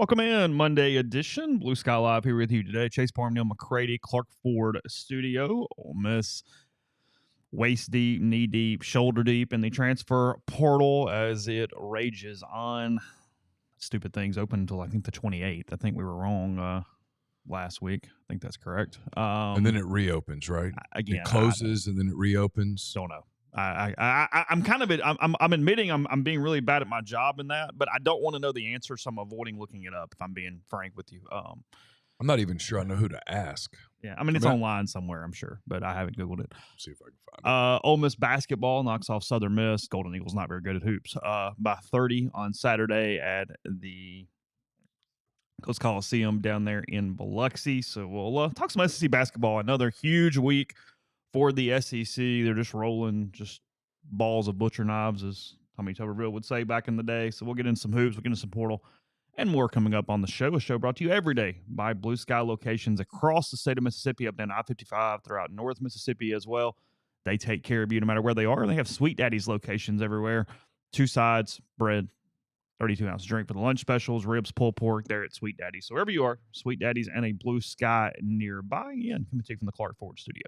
Welcome in, Monday edition. Blue Sky Live here with you today. Chase Parham, Neal, McCready, Clark Ford Studio. Ole Miss waist deep, knee deep, shoulder deep in the transfer portal as it rages on. Stupid things open until I think the 28th. I think we were wrong last week. I think that's correct. And then it reopens, right? Again, it closes and then it reopens. Don't know. I'm kind of I'm admitting I'm being really bad at my job in that, but I don't want to know the answer, so I'm avoiding looking it up. If I'm being frank with you, I'm not even sure I know who to ask. yeah, I mean it's online somewhere, I'm sure, but I haven't googled it. Let's see if I can find it. Ole Miss basketball knocks off Southern Miss. Golden Eagles not very good at hoops. By 30 on Saturday at the Coast Coliseum down there in Biloxi. So we'll talk some SEC basketball. Another huge week for the SEC. They're just rolling just balls of butcher knives, as Tommy Tuberville would say back in the day. So we'll get in some hoops, we'll get in some portal, and more coming up on the show. A show brought to you every day by Blue Sky locations across the state of Mississippi, up down I-55, throughout North Mississippi as well. They take care of you no matter where they are. They have Sweet Daddy's locations everywhere. 2 sides, bread, 32-ounce drink for the lunch specials, ribs, pulled pork there at Sweet Daddy's. So wherever you are, Sweet Daddy's and a Blue Sky nearby. Again, coming to you from the Clark Ford Studio.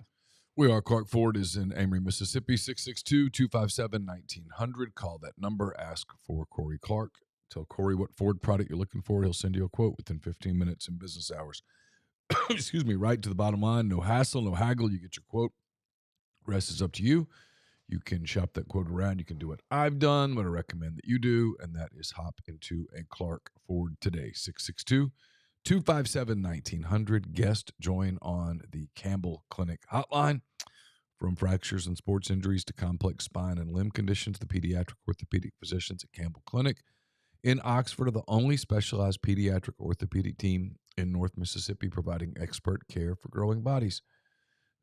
We are. Clark Ford is in Amory, Mississippi, 662-257-1900. Call that number. Ask for Corey Clark. Tell Corey what Ford product you're looking for. He'll send you a quote within 15 minutes in business hours. Excuse me, right to the bottom line. No hassle, no haggle. You get your quote. Rest is up to you. You can shop that quote around. You can do what I've done, what I recommend that you do, and that is hop into a Clark Ford today. 662-257-1900. Guest join on the Campbell Clinic hotline. From fractures and sports injuries to complex spine and limb conditions, the pediatric orthopedic physicians at Campbell Clinic in Oxford are the only specialized pediatric orthopedic team in North Mississippi providing expert care for growing bodies.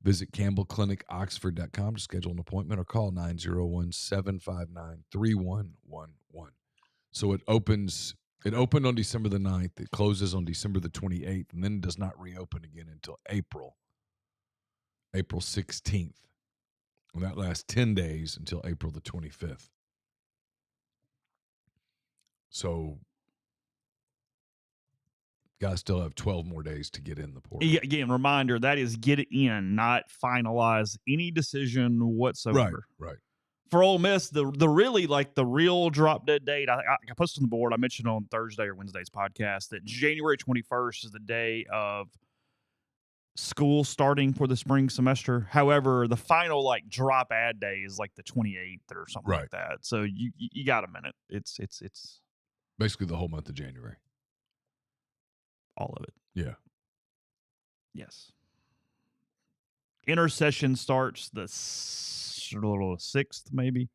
Visit CampbellClinicOxford.com to schedule an appointment or call 901-759-3111. So it opened on December the 9th. It closes on December the 28th, and then does not reopen again until April 16th. And that lasts 10 days until April the 25th. So guys still have 12 more days to get in the portal. Again, reminder, that is get in, not finalize any decision whatsoever. Right. For Ole Miss, the real drop dead date, I posted on the board. I mentioned on Thursday or Wednesday's podcast that January 21st is the day of school starting for the spring semester. However, the final drop ad day is the 28th or something like that. So you got a minute. It's basically the whole month of January. All of it. Yeah. Yes. Intersession starts the 6th, maybe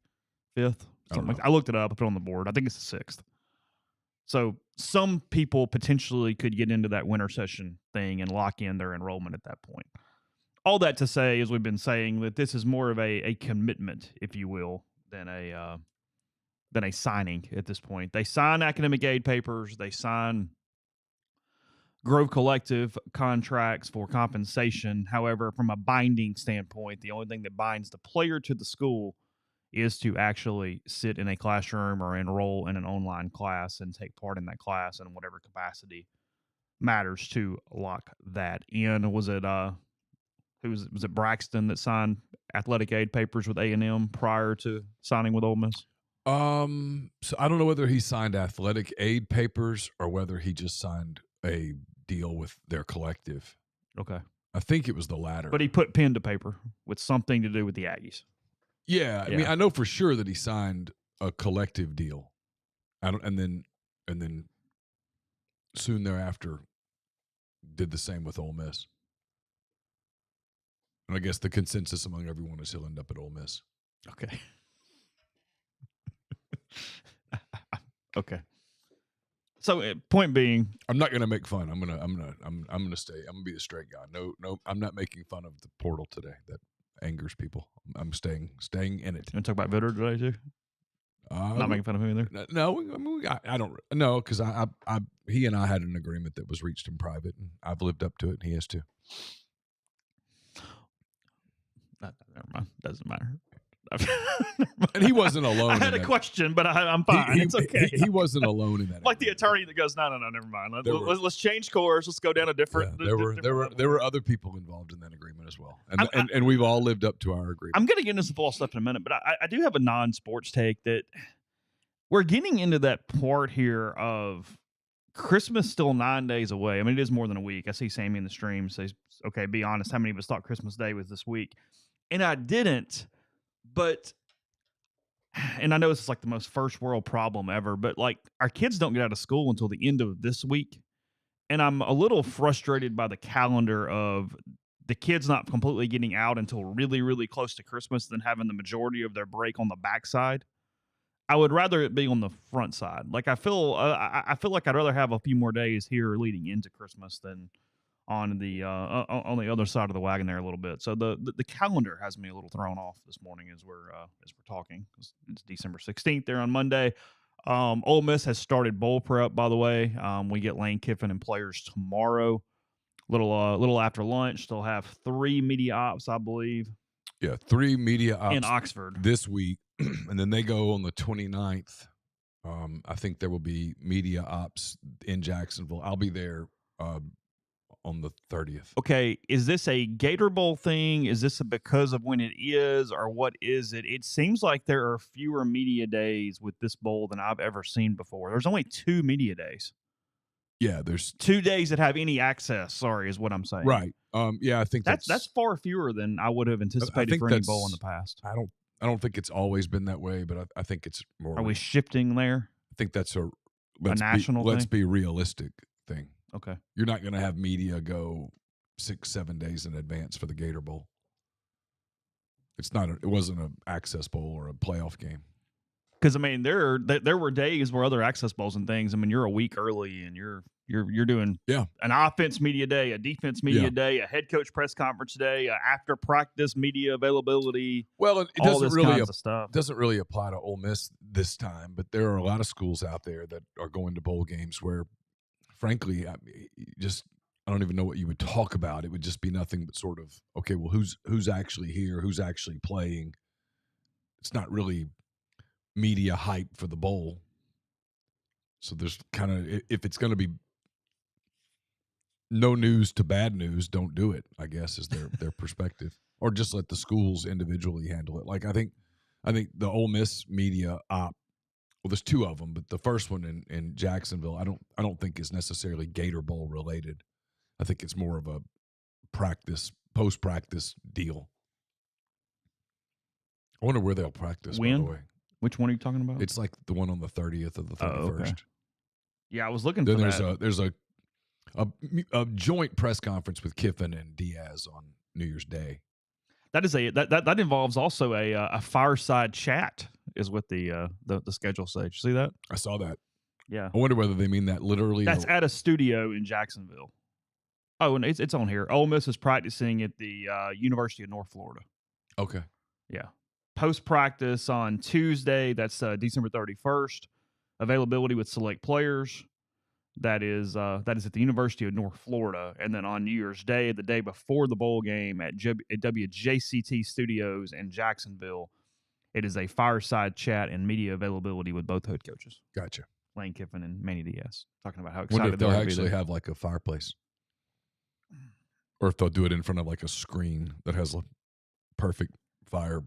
5th. Something like that. I looked it up. I put it on the board. I think it's the 6th. So some people potentially could get into that winter session thing and lock in their enrollment at that point. All that to say, as we've been saying, that this is more of a commitment, if you will, than a signing at this point. They sign academic aid papers. They sign Grove Collective contracts for compensation. However, from a binding standpoint, the only thing that binds the player to the school is to actually sit in a classroom or enroll in an online class and take part in that class in whatever capacity matters to lock that in. Was it was it Braxton that signed athletic aid papers with A&M prior to signing with Ole Miss? So I don't know whether he signed athletic aid papers or whether he just signed a deal with their collective. Okay. I think it was the latter. But he put pen to paper with something to do with the Aggies. Yeah. I mean, I know for sure that he signed a collective deal. And then soon thereafter did the same with Ole Miss. And I guess the consensus among everyone is he'll end up at Ole Miss. Okay. Okay. So point being, I'm not going to make fun. I'm going to stay. I'm going to be the straight guy. No, I'm not making fun of the portal today. That angers people. I'm staying in it. You want to talk about Vitter today too? Not making fun of him either. No, I mean, I don't know because he and I had an agreement that was reached in private, and I've lived up to it, and he has too. Never mind. Doesn't matter. And he wasn't alone. I had a question, but I'm fine. It's okay. He wasn't alone in that. Like the attorney that goes, no, never mind. Let's change course. Let's go down a different. Yeah, there were other people involved in that agreement as well, and we've all lived up to our agreement. I'm going to get into some football stuff in a minute, but I do have a non-sports take that we're getting into that part here of Christmas still 9 days away. I mean, it is more than a week. I see Sammy in the stream says, okay, be honest, how many of us thought Christmas Day was this week? And I didn't, but, and I know this is like the most first world problem ever, but like our kids don't get out of school until the end of this week. And I'm a little frustrated by the calendar of the kids not completely getting out until really, really close to Christmas than having the majority of their break on the backside. I would rather it be on the front side. Like I feel like I'd rather have a few more days here leading into Christmas than on the other side of the wagon there a little bit. So the calendar has me a little thrown off this morning as we're talking. It's December 16th there on Monday. Ole Miss has started bowl prep, by the way. We get Lane Kiffin and players tomorrow. Little after lunch. They'll have 3 media ops, I believe. Yeah, 3 media ops in Oxford this week. And then they go on the 29th. I think there will be media ops in Jacksonville. I'll be there on the 30th. Okay, is this a Gator Bowl thing? Is this because of when it is, or what is it? It seems like there are fewer media days with this bowl than I've ever seen before. There's only 2 media days. Yeah, there's 2 days that have any access. Sorry, is what I'm saying. Right. Yeah, I think that's far fewer than I would have anticipated for any bowl in the past. I don't think it's always been that way, but I think it's more. Are we shifting there? I think that's a national thing? Let's be realistic thing. Okay. You're not going to have media go 6-7 days in advance for the Gator Bowl. It wasn't an access bowl or a playoff game. Because I mean, there were days where other access bowls and things. I mean, you're a week early and you're doing an offense media day, a defense media day, a head coach press conference day, after practice media availability. Well, it doesn't really apply to Ole Miss this time, but there are a lot of schools out there that are going to bowl games where, frankly, I don't even know what you would talk about. It would just be nothing but sort of, okay, well, who's actually here, who's actually playing. It's not really media hype for the bowl. So there's kind of, if it's going to be no news to bad news, don't do it, I guess, is their perspective. Or just let the schools individually handle it. Like I think the Ole Miss media op, well, there's 2 of them, but the first one in Jacksonville, I don't think is necessarily Gator Bowl related. I think it's more of a post-practice deal. I wonder where they'll practice, by the way. Which one are you talking about? It's like the one on the 30th or the 31st. Okay. Yeah, I was looking for that. There's a joint press conference with Kiffin and Diaz on New Year's Day. That involves also a fireside chat is what the schedule says. You see that? I saw that. Yeah. I wonder whether they mean that literally. That's at a studio in Jacksonville. Oh, and it's on here. Ole Miss is practicing at the University of North Florida. Okay. Yeah. Post-practice on Tuesday, that's December 31st. Availability with select players. That is at the University of North Florida. And then on New Year's Day, the day before the bowl game at WJCT Studios in Jacksonville, it is a fireside chat and media availability with both head coaches. Gotcha. Lane Kiffin and Manny Diaz. Talking about how excited wonder if they'll actually there. Have like a fireplace. Or if they'll do it in front of like a screen that has a perfect fire.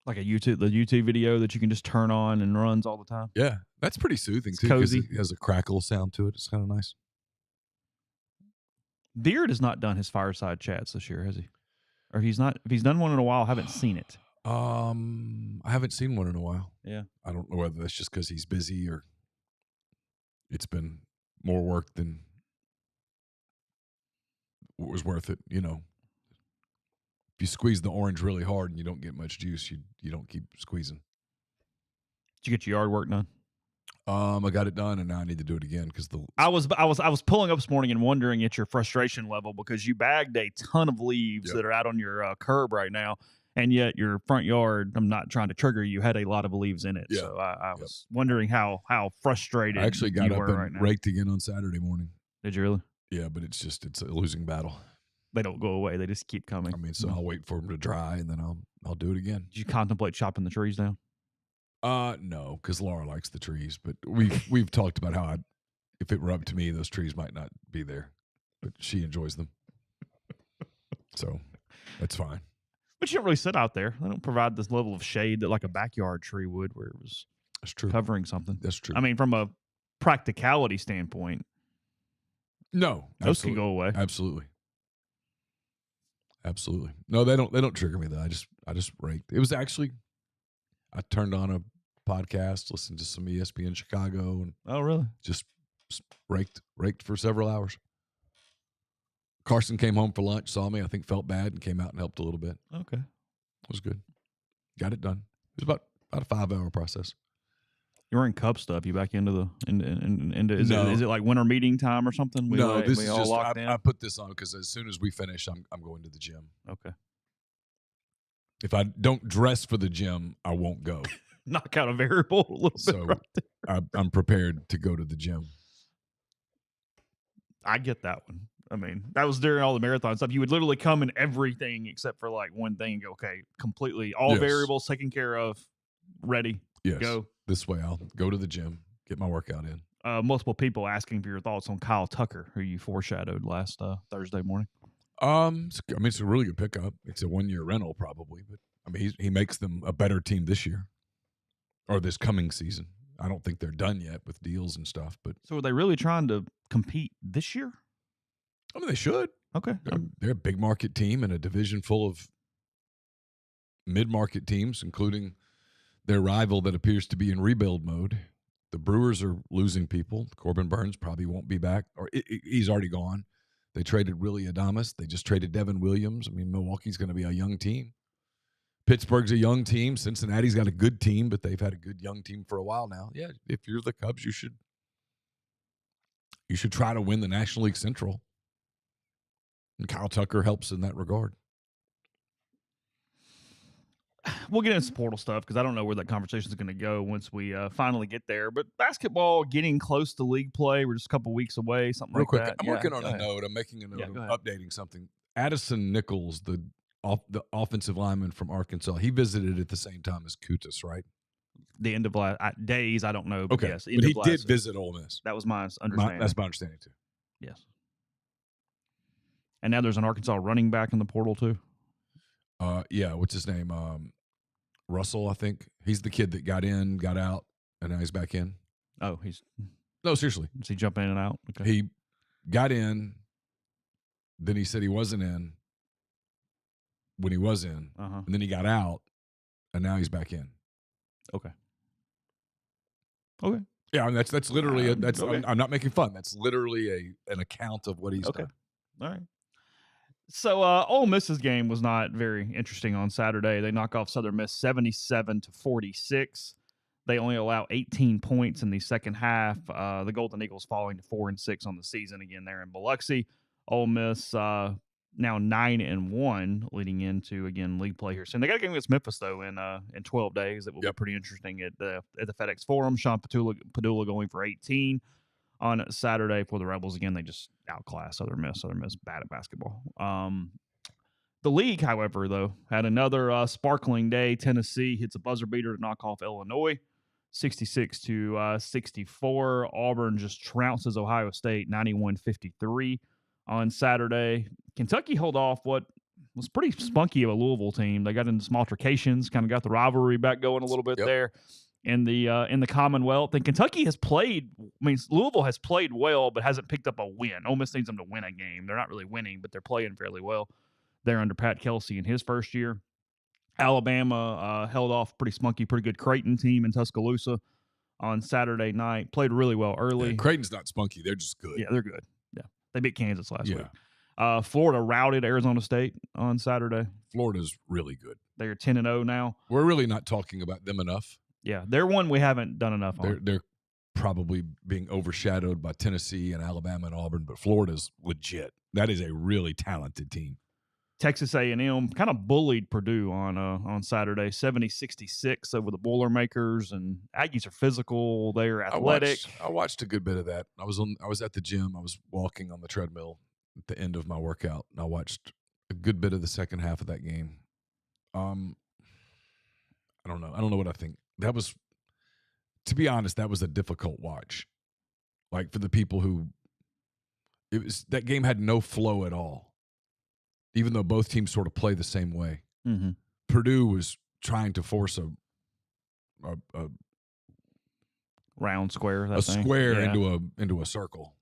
Like the YouTube video that you can just turn on and runs all the time. Yeah, that's pretty soothing it's too. Cozy. It has a crackle sound to it. It's kind of nice. Beard has not done his fireside chats this year, has he? Or if he's done one in a while, I haven't seen it. I haven't seen one in a while. Yeah. I don't know whether that's just because he's busy or it's been more work than what was worth it, you know. If you squeeze the orange really hard and you don't get much juice, you don't keep squeezing. Did you get your yard work done? I got it done, and now I need to do it again because I was pulling up this morning and wondering at your frustration level because you bagged a ton of leaves that are out on your curb right now, and yet your front yard. I'm not trying to trigger you. Had a lot of leaves in it, so I was wondering how frustrated. I actually got up and right now. raked again on Saturday morning. Did you really? Yeah, but it's a losing battle. They don't go away. They just keep coming. I mean, so I'll wait for them to dry, and then I'll do it again. Did you contemplate chopping the trees down? No, because Laura likes the trees, but we've talked about how if it were up to me, those trees might not be there, but she enjoys them, so that's fine. But you don't really sit out there. They don't provide this level of shade that like a backyard tree would, where it was That's true. covering something. That's true. I mean, from a practicality standpoint, no, those can go away. Absolutely. No, they don't trigger me though. I just raked. It was actually, I turned on a podcast, listened to some ESPN Chicago, and oh really? Just raked for several hours. Carson came home for lunch, saw me, I think felt bad, and came out and helped a little bit. Okay. It was good. Got it done. It was about a 5-hour process. You're wearing Cub stuff. You back into the into is No. Is it like winter meeting time or something? No, this is all just locked in? I put this on because as soon as we finish, I'm going to the gym. Okay. If I don't dress for the gym, I won't go. Knock out a variable a little So bit. Right I'm prepared to go to the gym. I get that one. I mean, that was during all the marathon stuff. You would literally come in everything except for like one thing and go, okay, completely all Yes. variables taken care of, ready, Yes. go. This way I'll go to the gym, get my workout in. Multiple people asking for your thoughts on Kyle Tucker, who you foreshadowed last Thursday morning. It's a really good pickup. It's a 1-year rental probably, but I mean he makes them a better team this year or this coming season. I don't think they're done yet with deals and stuff, but So are they really trying to compete this year? I mean they should. Okay. They're a big market team in a division full of mid-market teams, including their rival that appears to be in rebuild mode. The Brewers are losing people. Corbin Burns probably won't be back, or he's already gone. They traded Willie Adames. They just traded Devin Williams. I mean, Milwaukee's going to be a young team. Pittsburgh's a young team. Cincinnati's got a good team, but they've had a good young team for a while now. Yeah, if you're the Cubs, you should try to win the National League Central. And Kyle Tucker helps in that regard. We'll get into some portal stuff because I don't know where that conversation is going to go once we finally get there. But basketball getting close to league play. We're just a couple weeks away, something Real like quick, that. I'm working on a note. I'm making a note. Yeah, go I'm ahead. updating something. Addison Nichols, the offensive lineman from Arkansas, he visited at the same time as Kutas, right? The end of last days, I don't know. But Okay, yes, but he did visit Ole Miss. That was my understanding. That's my understanding too. Yes. And now there's an Arkansas running back in the portal too. Yeah, what's his name? Russell, I think. He's the kid that got in, got out, and now he's back in. Oh, he's No, seriously. is he jumping in and out? Okay. He got in, then he said he wasn't in when he was in, and then he got out, and now he's back in. Okay. Yeah, and that's literally okay. I'm not making fun. That's literally an account of what he's done. All right. So Ole Miss's game was not very interesting on Saturday. They knock off Southern Miss 77-46. They only allow 18 points in the second half. The Golden Eagles falling to 4-6 on the season again there in Biloxi. Ole Miss now 9-1, leading into again league play here soon. They got a game against Memphis though in 12 days. It will be pretty interesting at the FedEx Forum. Sean Padula going for 18 on Saturday for the Rebels. Again, they just outclassed Southern Miss. Southern Miss bad at basketball. The league, however, though, had another sparkling day. Tennessee hits a buzzer beater to knock off Illinois, 66-64. Auburn just trounces Ohio State, 91-53 on Saturday. Kentucky held off what was pretty spunky of a Louisville team. They got into some altercations, kind of got the rivalry back going a little bit there in the Commonwealth. And Kentucky has played, Louisville has played well, but hasn't picked up a win. Ole Miss needs them to win a game. They're not really winning, but they're playing fairly well. They're under Pat Kelsey in his first year. Alabama held off pretty spunky, pretty good Creighton team in Tuscaloosa on Saturday night. Played really well early. Yeah, Creighton's not spunky. They're just good. Yeah, they're good. Yeah. They beat Kansas last week. Florida routed Arizona State on Saturday. Florida's really good. They're 10-0 now. We're really not talking about them enough. Yeah, they're one we haven't done enough on. They're probably being overshadowed by Tennessee and Alabama and Auburn, but Florida's legit. That is a really talented team. Texas A&M kind of bullied Purdue on Saturday, 70-66 over the Boilermakers, and Aggies are physical. They're athletic. I watched a good bit of that. I was at the gym. I was walking on the treadmill at the end of my workout, and I watched a good bit of the second half of that game. I don't know. I don't know what I think. That was, to be honest, that was a difficult watch. Like for the people who, that game had no flow at all, even though both teams sort of play the same way. Mm-hmm. Purdue was trying to force a round square, that a thing. square Yeah. into a circle.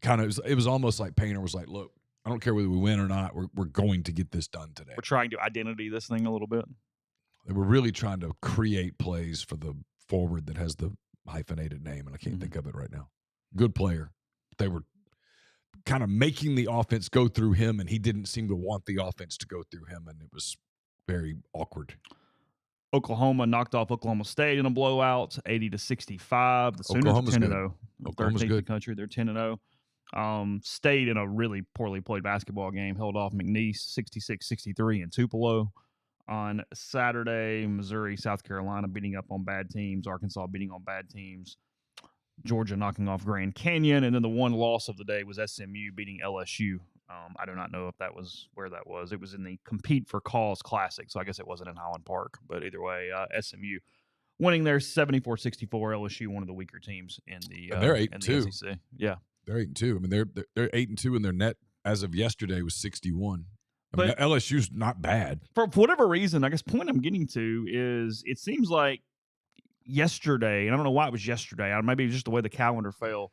Kind of, it was almost like Painter was like, "Look, I don't care whether we win or not. We're going to get this done today." We're trying to identity this thing a little bit. They were really trying to create plays for the forward that has the hyphenated name, and I can't think of it right now. Good player. They were kind of making the offense go through him, and he didn't seem to want the offense to go through him, and it was very awkward. Oklahoma knocked off Oklahoma State in a blowout, 80-65. The Sooners are 10-0. Oklahoma's 13th in good. the country. They're 10-0. State in a really poorly played basketball game held off McNeese 66-63 in Tupelo. On Saturday, Missouri, South Carolina beating up on bad teams. Arkansas beating on bad teams. Georgia knocking off Grand Canyon. And then the one loss of the day was SMU beating LSU. I do not know if that was where that was. It was in the Compete for Cause Classic, so I guess it wasn't in Highland Park. But either way, SMU winning their 74-64. LSU, one of the weaker teams in the and they're 8-2. SEC. Yeah, they're 8-2. I mean, they're 8-2, and their net as of yesterday was 61. I mean, LSU's not bad. For whatever reason, I guess point I'm getting to is it seems like yesterday, and I don't know why it was yesterday. Maybe it was just the way the calendar fell.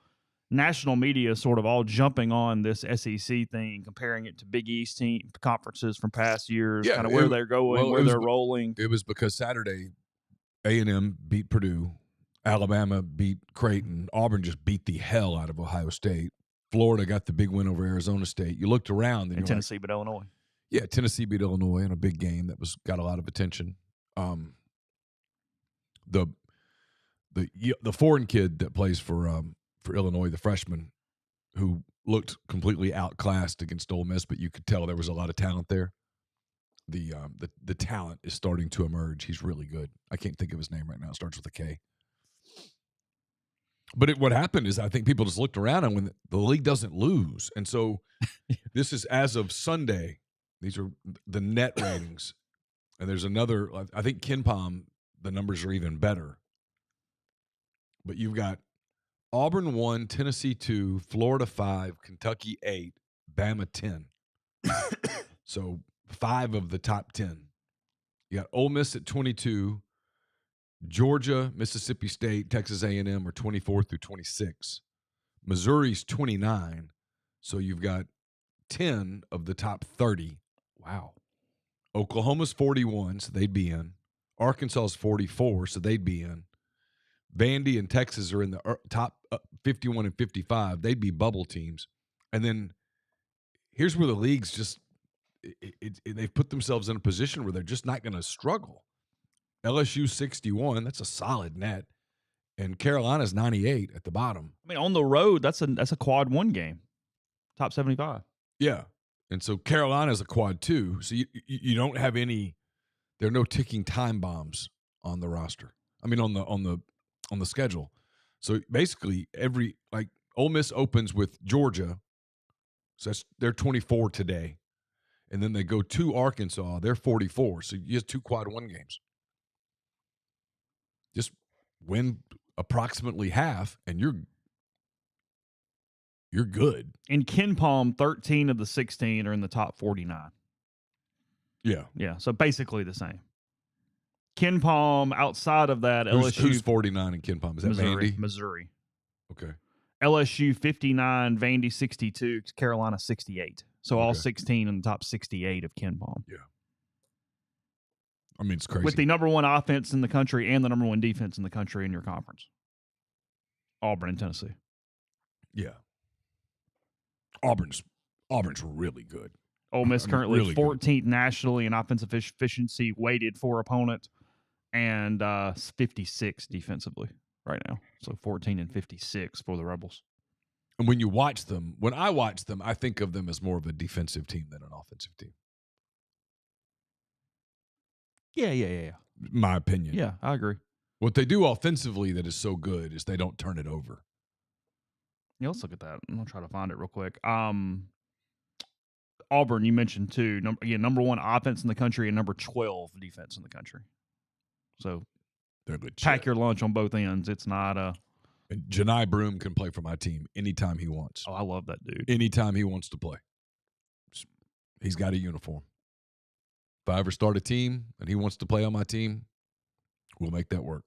National media sort of all jumping on this SEC thing, comparing it to Big East team conferences from past years, kind of where they're going, where they're rolling. It was because Saturday, A&M beat Purdue, Alabama beat Creighton, Auburn just beat the hell out of Ohio State, Florida got the big win over Arizona State. You looked around, and Tennessee beat Illinois. Yeah, Tennessee beat Illinois in a big game that got a lot of attention. The foreign kid that plays for Illinois, the freshman, who looked completely outclassed against Ole Miss, but you could tell there was a lot of talent there. The talent is starting to emerge. He's really good. I can't think of his name right now. It starts with a K. But what happened is I think people just looked around, and when the league doesn't lose, and so this is as of Sunday. These are the net ratings, and there's another. I think KenPom, the numbers are even better. But you've got Auburn 1, Tennessee 2, Florida 5, Kentucky 8, Bama 10. So 5 of the top 10. You got Ole Miss at 22, Georgia, Mississippi State, Texas A&M are 24 through 26. Missouri's 29. So you've got 10 of the top 30. Wow. Oklahoma's 41, so they'd be in. Arkansas's 44, so they'd be in. Vandy and Texas are in the top 51 and 55. They'd be bubble teams. And then here's where the league's just they've put themselves in a position where they're just not going to struggle. LSU 61, that's a solid net. And Carolina's 98 at the bottom. I mean, on the road, that's a quad 1 game. Top 75. Yeah. And so Carolina's a quad 2. So you don't have any – there are no ticking time bombs on the roster. I mean, on the schedule. So basically Ole Miss opens with Georgia. So they're 24 today. And then they go to Arkansas. They're 44. So you have 2 quad 1 games. Just win approximately half, and you're good. In KenPom, 13 of the 16 are in the top 49. Yeah. Yeah, so basically the same. KenPom, outside of that, LSU. Who's 49 in KenPom? Is that Vandy? Missouri. Okay. LSU 59, Vandy 62, Carolina 68. So all 16 in the top 68 of KenPom. Yeah. I mean, it's crazy. With the number 1 offense in the country and the number 1 defense in the country in your conference. Auburn and Tennessee. Yeah. Auburn's really good. Ole Miss currently really 14th nationally in offensive efficiency weighted for opponent and 56 defensively right now. So 14 and 56 for the Rebels. And when I watch them, I think of them as more of a defensive team than an offensive team. Yeah. My opinion. Yeah, I agree. What they do offensively that is so good is they don't turn it over. Yeah, let's look at that. I'm going to try to find it real quick. Auburn, you mentioned too. Number 1 offense in the country and number 12 defense in the country. So they're legit. pack your lunch on both ends. It's not a. And Janai Broom can play for my team anytime he wants. Oh, I love that dude. Anytime he wants to play. He's got a uniform. If I ever start a team and he wants to play on my team, we'll make that work.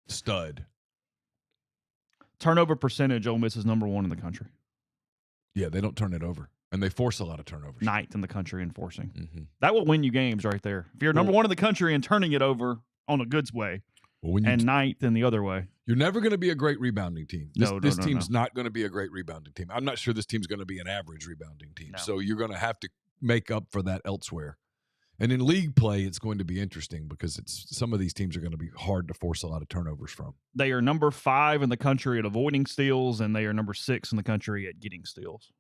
Stud. Turnover percentage, Ole Miss is number 1 in the country. Yeah, they don't turn it over. And they force a lot of turnovers. 9th in the country in forcing. Mm-hmm. That will win you games right there. If you're number 1 in the country and turning it over on a good way, and 9th in the other way. You're never going to be a great rebounding team. This team's no. not going to be a great rebounding team. I'm not sure this team's going to be an average rebounding team. No. So you're going to have to make up for that elsewhere. And in league play, it's going to be interesting because some of these teams are going to be hard to force a lot of turnovers from. They are number 5 in the country at avoiding steals, and they are number 6 in the country at getting steals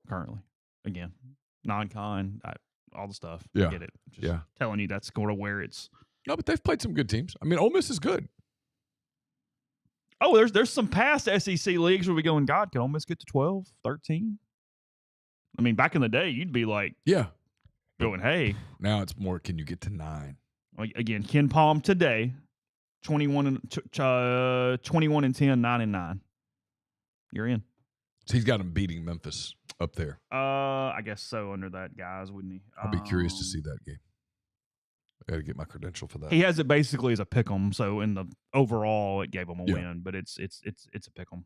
currently. Again, non-con, all the stuff. Yeah. I get it. Just telling you that's sort of where it's. No, but they've played some good teams. I mean, Ole Miss is good. Oh, there's some past SEC leagues where we going, God, can Ole Miss get to 12, 13? I mean, back in the day, you'd be like, going, hey. Now it's more, can you get to 9? Again, Ken Palm today, 21 and 10, 9 and 9. You're in. So he's got him beating Memphis up there. I guess so under that, guys, wouldn't he? I'll be curious to see that game. I got to get my credential for that. He has it basically as a pick 'em, so in the overall, it gave him a win, but it's a pick 'em.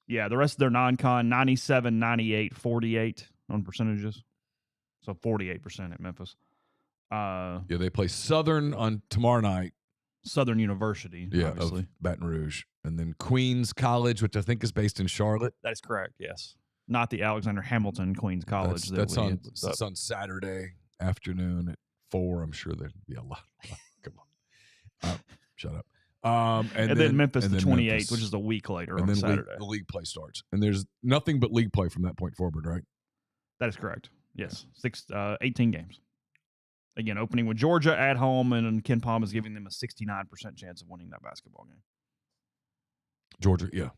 The rest of their non-con, 97, 98, 48 on percentages. So 48% at Memphis. They play Southern on tomorrow night. Southern University, obviously. Of Baton Rouge. And then Queens College, which I think is based in Charlotte. That is correct, yes. Not the Alexander Hamilton Queens College. That's on Saturday afternoon at 4. I'm sure there'd be a lot. Come on. Shut up. And then Memphis the 28th, which is a week later on Saturday. The league play starts. And there's nothing but league play from that point forward, right? That is correct. Yes. 18 games. Again, opening with Georgia at home, and Ken Palm is giving them a 69% chance of winning that basketball game. Georgia, yeah.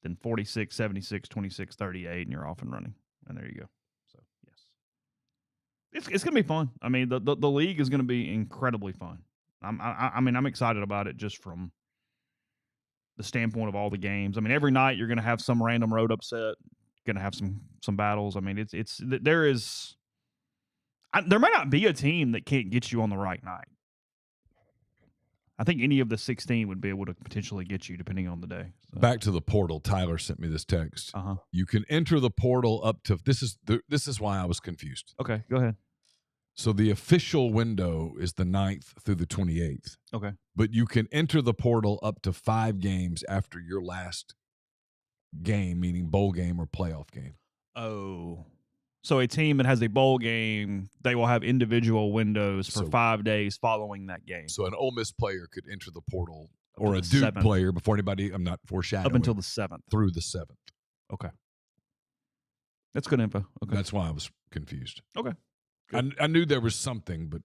Then 46, 76, 26, 38, and you're off and running. And there you go. So, yes. It's going to be fun. I mean, the league is going to be incredibly fun. I'm excited about it just from the standpoint of all the games. I mean, every night you're going to have some random road upset, going to have some battles. I mean, there may not be a team that can't get you on the right night. I think any of the 16 would be able to potentially get you depending on the day. So. Back to the portal. Tyler sent me this text. You can enter the portal up to this is why I was confused. Okay, go ahead. So the official window is the 9th through the 28th. Okay. But you can enter the portal up to 5 games after your last game, meaning bowl game or playoff game. Oh. So a team that has a bowl game, they will have individual windows for 5 days following that game. So an Ole Miss player could enter the portal, or a Duke player before anybody. I'm not foreshadowing. Up until the 7th. Through the 7th. Okay. That's good info. Okay. That's why I was confused. Okay. I knew there was something, but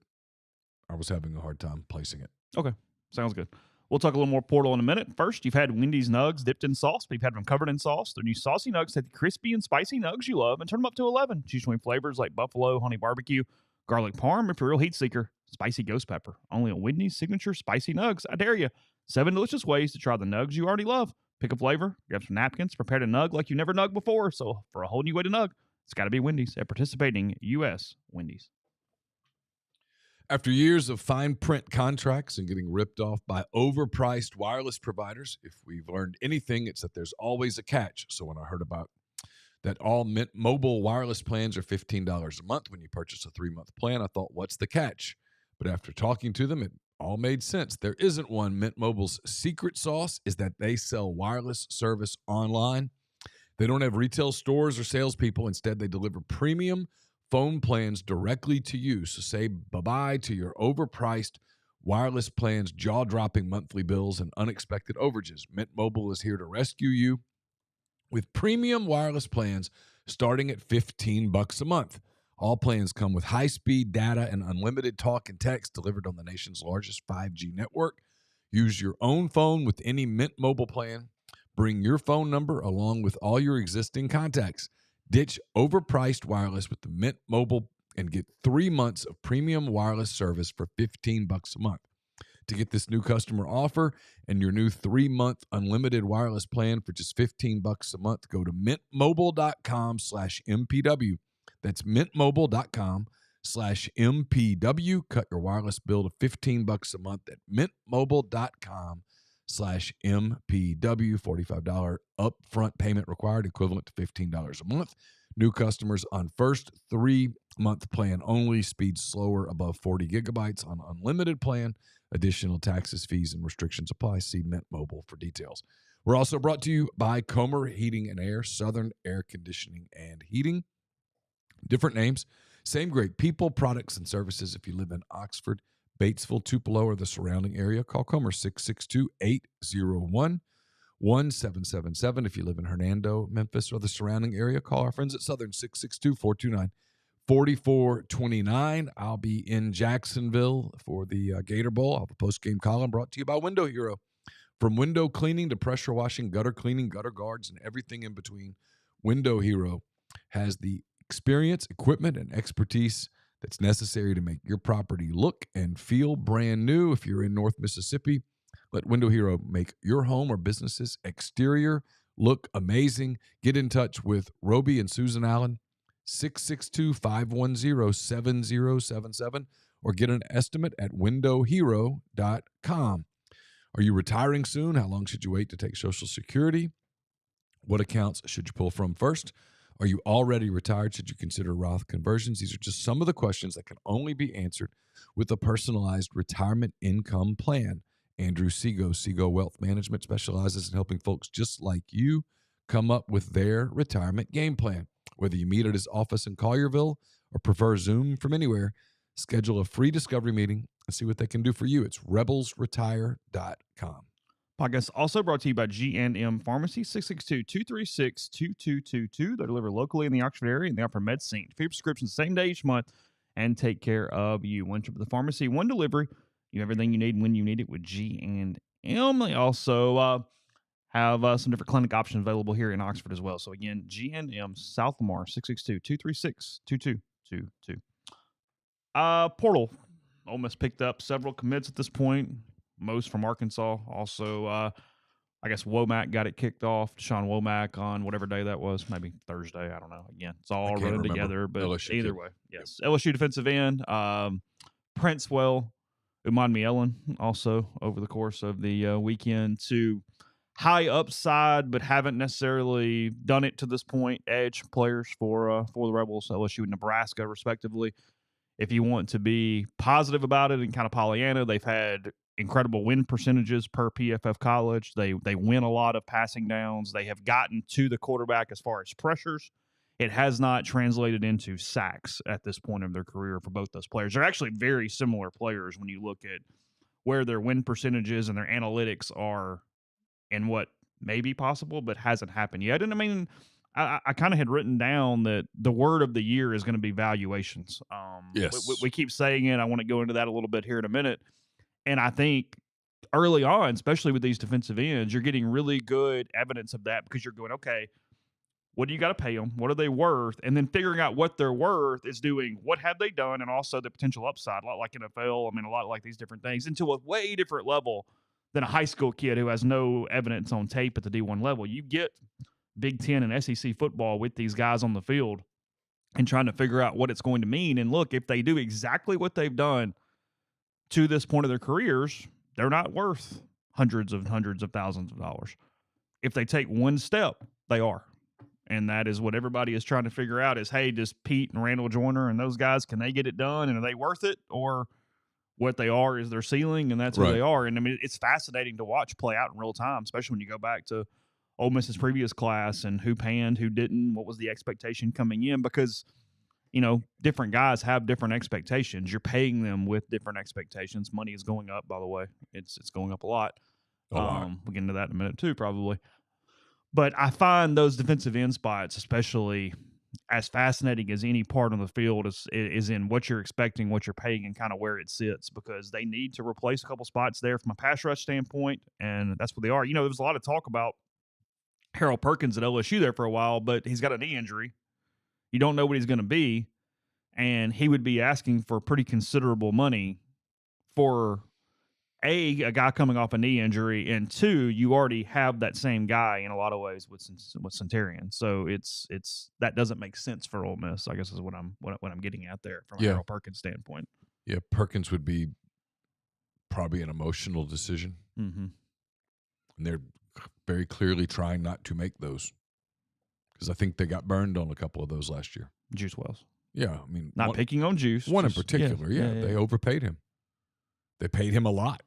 I was having a hard time placing it. Okay. Sounds good. We'll talk a little more portal in a minute. First, you've had Wendy's nugs dipped in sauce, but you've had them covered in sauce. Their new saucy nugs take the crispy and spicy nugs you love and turn them up to 11. Choose between flavors like buffalo, honey barbecue, garlic parm, and for real heat seeker, spicy ghost pepper. Only on Wendy's signature spicy nugs. I dare you. 7 delicious ways to try the nugs you already love. Pick a flavor, grab some napkins, prepare to nug like you never nugged before. So for a whole new way to nug, it's got to be Wendy's at participating U.S. Wendy's. After years of fine print contracts and getting ripped off by overpriced wireless providers, if we've learned anything, it's that there's always a catch. So when I heard about that all Mint Mobile wireless plans are $15 a month when you purchase a 3-month plan, I thought, what's the catch? But after talking to them, it all made sense. There isn't one. Mint Mobile's secret sauce is that they sell wireless service online. They don't have retail stores or salespeople. Instead, they deliver premium phone plans directly to you. So say bye-bye to your overpriced wireless plans, jaw-dropping monthly bills, and unexpected overages. Mint Mobile is here to rescue you with premium wireless plans starting at $15 a month. All plans come with high-speed data and unlimited talk and text delivered on the nation's largest 5G network. Use your own phone with any Mint Mobile plan. Bring your phone number along with all your existing contacts. Ditch overpriced wireless with the Mint Mobile and get 3 months of premium wireless service for $15 a month. To get this new customer offer and your new 3-month unlimited wireless plan for just $15 a month, go to mintmobile.com/MPW. That's mintmobile.com/MPW. Cut your wireless bill to $15 a month at mintmobile.com/MPW. $45 upfront payment required, equivalent to $15 a month. New customers on first 3-month plan only. Speed slower above 40 gigabytes on unlimited plan. Additional taxes, fees, and restrictions apply. See Mint Mobile for details. We're also brought to you by Comer Heating and Air, Southern Air Conditioning and Heating. Different names, same great people, products, and services. If you live in Oxford, Batesville, Tupelo, or the surrounding area, call Comer 662-801-1777. If you live in Hernando, Memphis, or the surrounding area, call our friends at Southern 662-429-4429. I'll be in Jacksonville for the Gator Bowl. I'll have a post-game column brought to you by Window Hero. From window cleaning to pressure washing, gutter cleaning, gutter guards, and everything in between, Window Hero has the experience, equipment, and expertise that's necessary to make your property look and feel brand new. If you're in North Mississippi, let Window Hero make your home or business's exterior look amazing. Get in touch with Roby and Susan Allen, 662-510-7077, or get an estimate at windowhero.com. Are you retiring soon? How long should you wait to take Social Security? What accounts should you pull from first? Are you already retired? Should you consider Roth conversions? These are just some of the questions that can only be answered with a personalized retirement income plan. Andrew Sego Wealth Management specializes in helping folks just like you come up with their retirement game plan. Whether you meet at his office in Collierville or prefer Zoom from anywhere, schedule a free discovery meeting and see what they can do for you. It's rebelsretire.com. Podcast also brought to you by G&M Pharmacy, 662-236-2222. They deliver locally in the Oxford area and they offer medicine. Free prescriptions same day each month and take care of you. One trip to the pharmacy, one delivery. You have everything you need when you need it with G&M. They also have some different clinic options available here in Oxford as well. So again, G&M South Lamar, 662-236-2222. Portal. Ole Miss picked up several commits at this point, most from Arkansas. Also, I guess Womack got it kicked off. Deshaun Womack on whatever day that was, maybe Thursday. I don't know. Again, it's all running together, but LSU either way, yes. LSU defensive end, Princewell, Umani Ellen, also over the course of the weekend. Two high upside, but haven't necessarily done it to this point. Edge players for the Rebels, LSU and Nebraska, respectively. If you want to be positive about it and kind of Pollyanna, they've had incredible win percentages per PFF College. They win a lot of passing downs. They have gotten to the quarterback as far as pressures. It has not translated into sacks at this point of their career for both those players. They're actually very similar players when you look at where their win percentages and their analytics are and what may be possible, but hasn't happened yet. And I mean, I kind of had written down that the word of the year is going to be valuations. Yes. We keep saying it. I want to go into that a little bit here in a minute. And I think early on, especially with these defensive ends, you're getting really good evidence of that because you're going, okay, what do you got to pay them? What are they worth? And then figuring out what they're worth is doing what have they done and also the potential upside, a lot like NFL. I mean, a lot like these different things into a way different level than a high school kid who has no evidence on tape at the D1 level. You get Big Ten and SEC football with these guys on the field and trying to figure out what it's going to mean. And look, if they do exactly what they've done to this point of their careers, they're not worth hundreds of thousands of dollars. If they take one step, they are. And that is what everybody is trying to figure out is, hey, does Pete and Randall Joyner and those guys, can they get it done? And are they worth it? Or what they are is their ceiling, and that's who they are. And I mean, it's fascinating to watch play out in real time, especially when you go back to Ole Miss's previous class and who panned, who didn't, what was the expectation coming in, because, you know, different guys have different expectations. You're paying them with different expectations. Money is going up, by the way. It's going up a lot. We'll get into that in a minute too, probably. But I find those defensive end spots, especially as fascinating as any part on the field is in what you're expecting, what you're paying, and kind of where it sits, because they need to replace a couple spots there from a pass rush standpoint, and that's what they are. You know, there was a lot of talk about Harold Perkins at LSU there for a while, but he's got a knee injury. You don't know what he's going to be. and he would be asking for pretty considerable money for a guy coming off a knee injury, and two, you already have that same guy in a lot of ways with Centurion. So it's that doesn't make sense for Ole Miss, I guess, is what I'm getting at there from a Harold Perkins standpoint. Yeah, Perkins would be probably an emotional decision, and they're very clearly trying not to make those, because I think they got burned on a couple of those last year. Juice Wells. Yeah, I mean, not picking on Juice. One in particular, they overpaid him. They paid him a lot.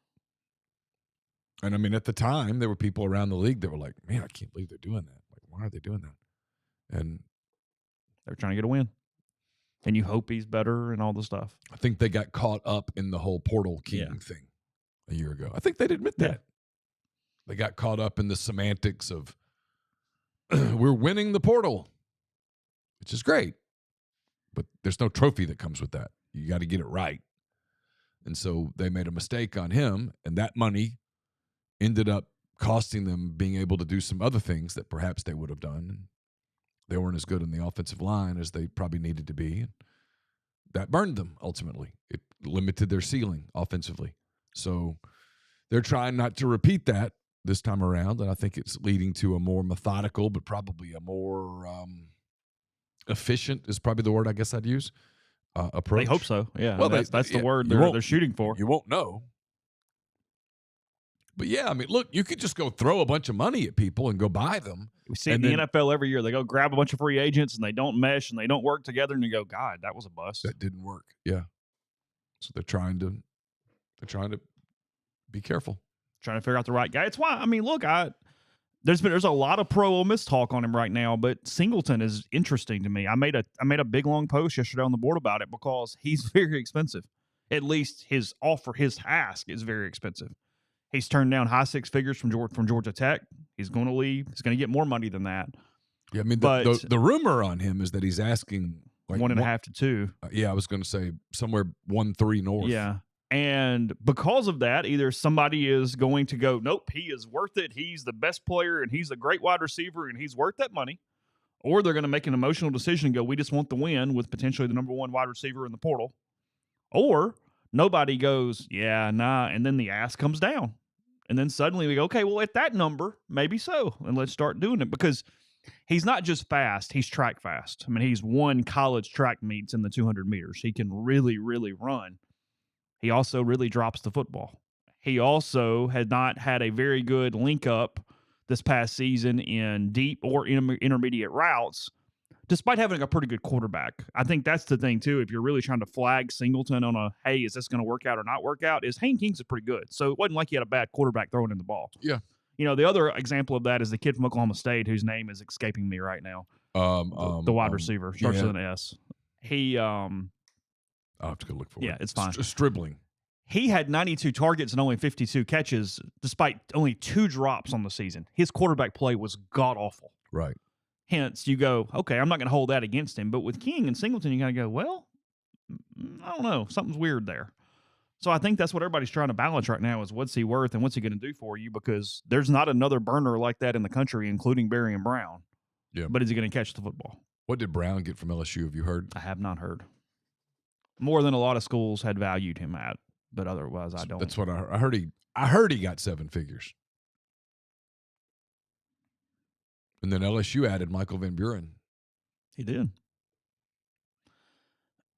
And, I mean, at the time, there were people around the league that were like, man, I can't believe they're doing that. Like, why are they doing that? And they're trying to get a win. And you hope he's better and all the stuff. I think they got caught up in the whole Portal King thing a year ago. I think they'd admit that. They got caught up in the semantics of we're winning the portal, which is great. But there's no trophy that comes with that. You got to get it right. And so they made a mistake on him, and that money ended up costing them being able to do some other things that perhaps they would have done. And they weren't as good in the offensive line as they probably needed to be. And that burned them ultimately. It limited their ceiling offensively. So they're trying not to repeat that this time around, and I think it's leading to a more methodical, but probably a more efficient is probably the word I guess I'd use, approach. They hope so. Yeah. Well, that's the word they're shooting for. You won't know. But, yeah, I mean, look, you could just go throw a bunch of money at people and go buy them. We see it in the NFL every year. They go grab a bunch of free agents, and they don't mesh, and they don't work together, and you go, God, that was a bust. That didn't work. Yeah. So they're trying to be careful. Trying to figure out the right guy. It's why, I mean, look, there's a lot of pro Ole Miss talk on him right now, but Singleton is interesting to me. I made a big long post yesterday on the board about it because he's very expensive. At least his ask is very expensive. He's turned down high six figures from Georgia Tech. He's going to leave. He's going to get more money than that. Yeah, I mean, the rumor on him is that he's asking like 1.5 to 2. I was going to say somewhere 1.3 north. Yeah. And because of that, either somebody is going to go, nope, he is worth it. He's the best player, and he's a great wide receiver, and he's worth that money. Or they're going to make an emotional decision and go, we just want the win with potentially the number one wide receiver in the portal. Or nobody goes, yeah, nah, and then the ass comes down. And then suddenly we go, okay, well, at that number, maybe so, and let's start doing it. Because he's not just fast, he's track fast. I mean, he's won college track meets in the 200 meters. He can really, really run. He also really drops the football. He also had not had a very good link up this past season in deep or intermediate routes, despite having a pretty good quarterback. I think that's the thing, too. If you're really trying to flag Singleton on a, hey, is this going to work out or not work out, is Hayne King's pretty good. So it wasn't like he had a bad quarterback throwing in the ball. Yeah. You know, the other example of that is the kid from Oklahoma State, whose name is escaping me right now. The wide receiver. Starts with an S. He I'll have to go look for it. Yeah, it's fine. Stribling. He had 92 targets and only 52 catches, despite only 2 drops on the season. His quarterback play was god-awful. Right. Hence, you go, okay, I'm not going to hold that against him. But with King and Singleton, you got to go, well, I don't know. Something's weird there. So I think that's what everybody's trying to balance right now is what's he worth and what's he going to do for you, because there's not another burner like that in the country, including Barry and Brown. Yeah. But is he going to catch the football? What did Brown get from LSU? Have you heard? I have not heard. More than a lot of schools had valued him at, but otherwise I don't. That's what I heard. I heard he got 7 figures. And then LSU added Michael Van Buren. He did.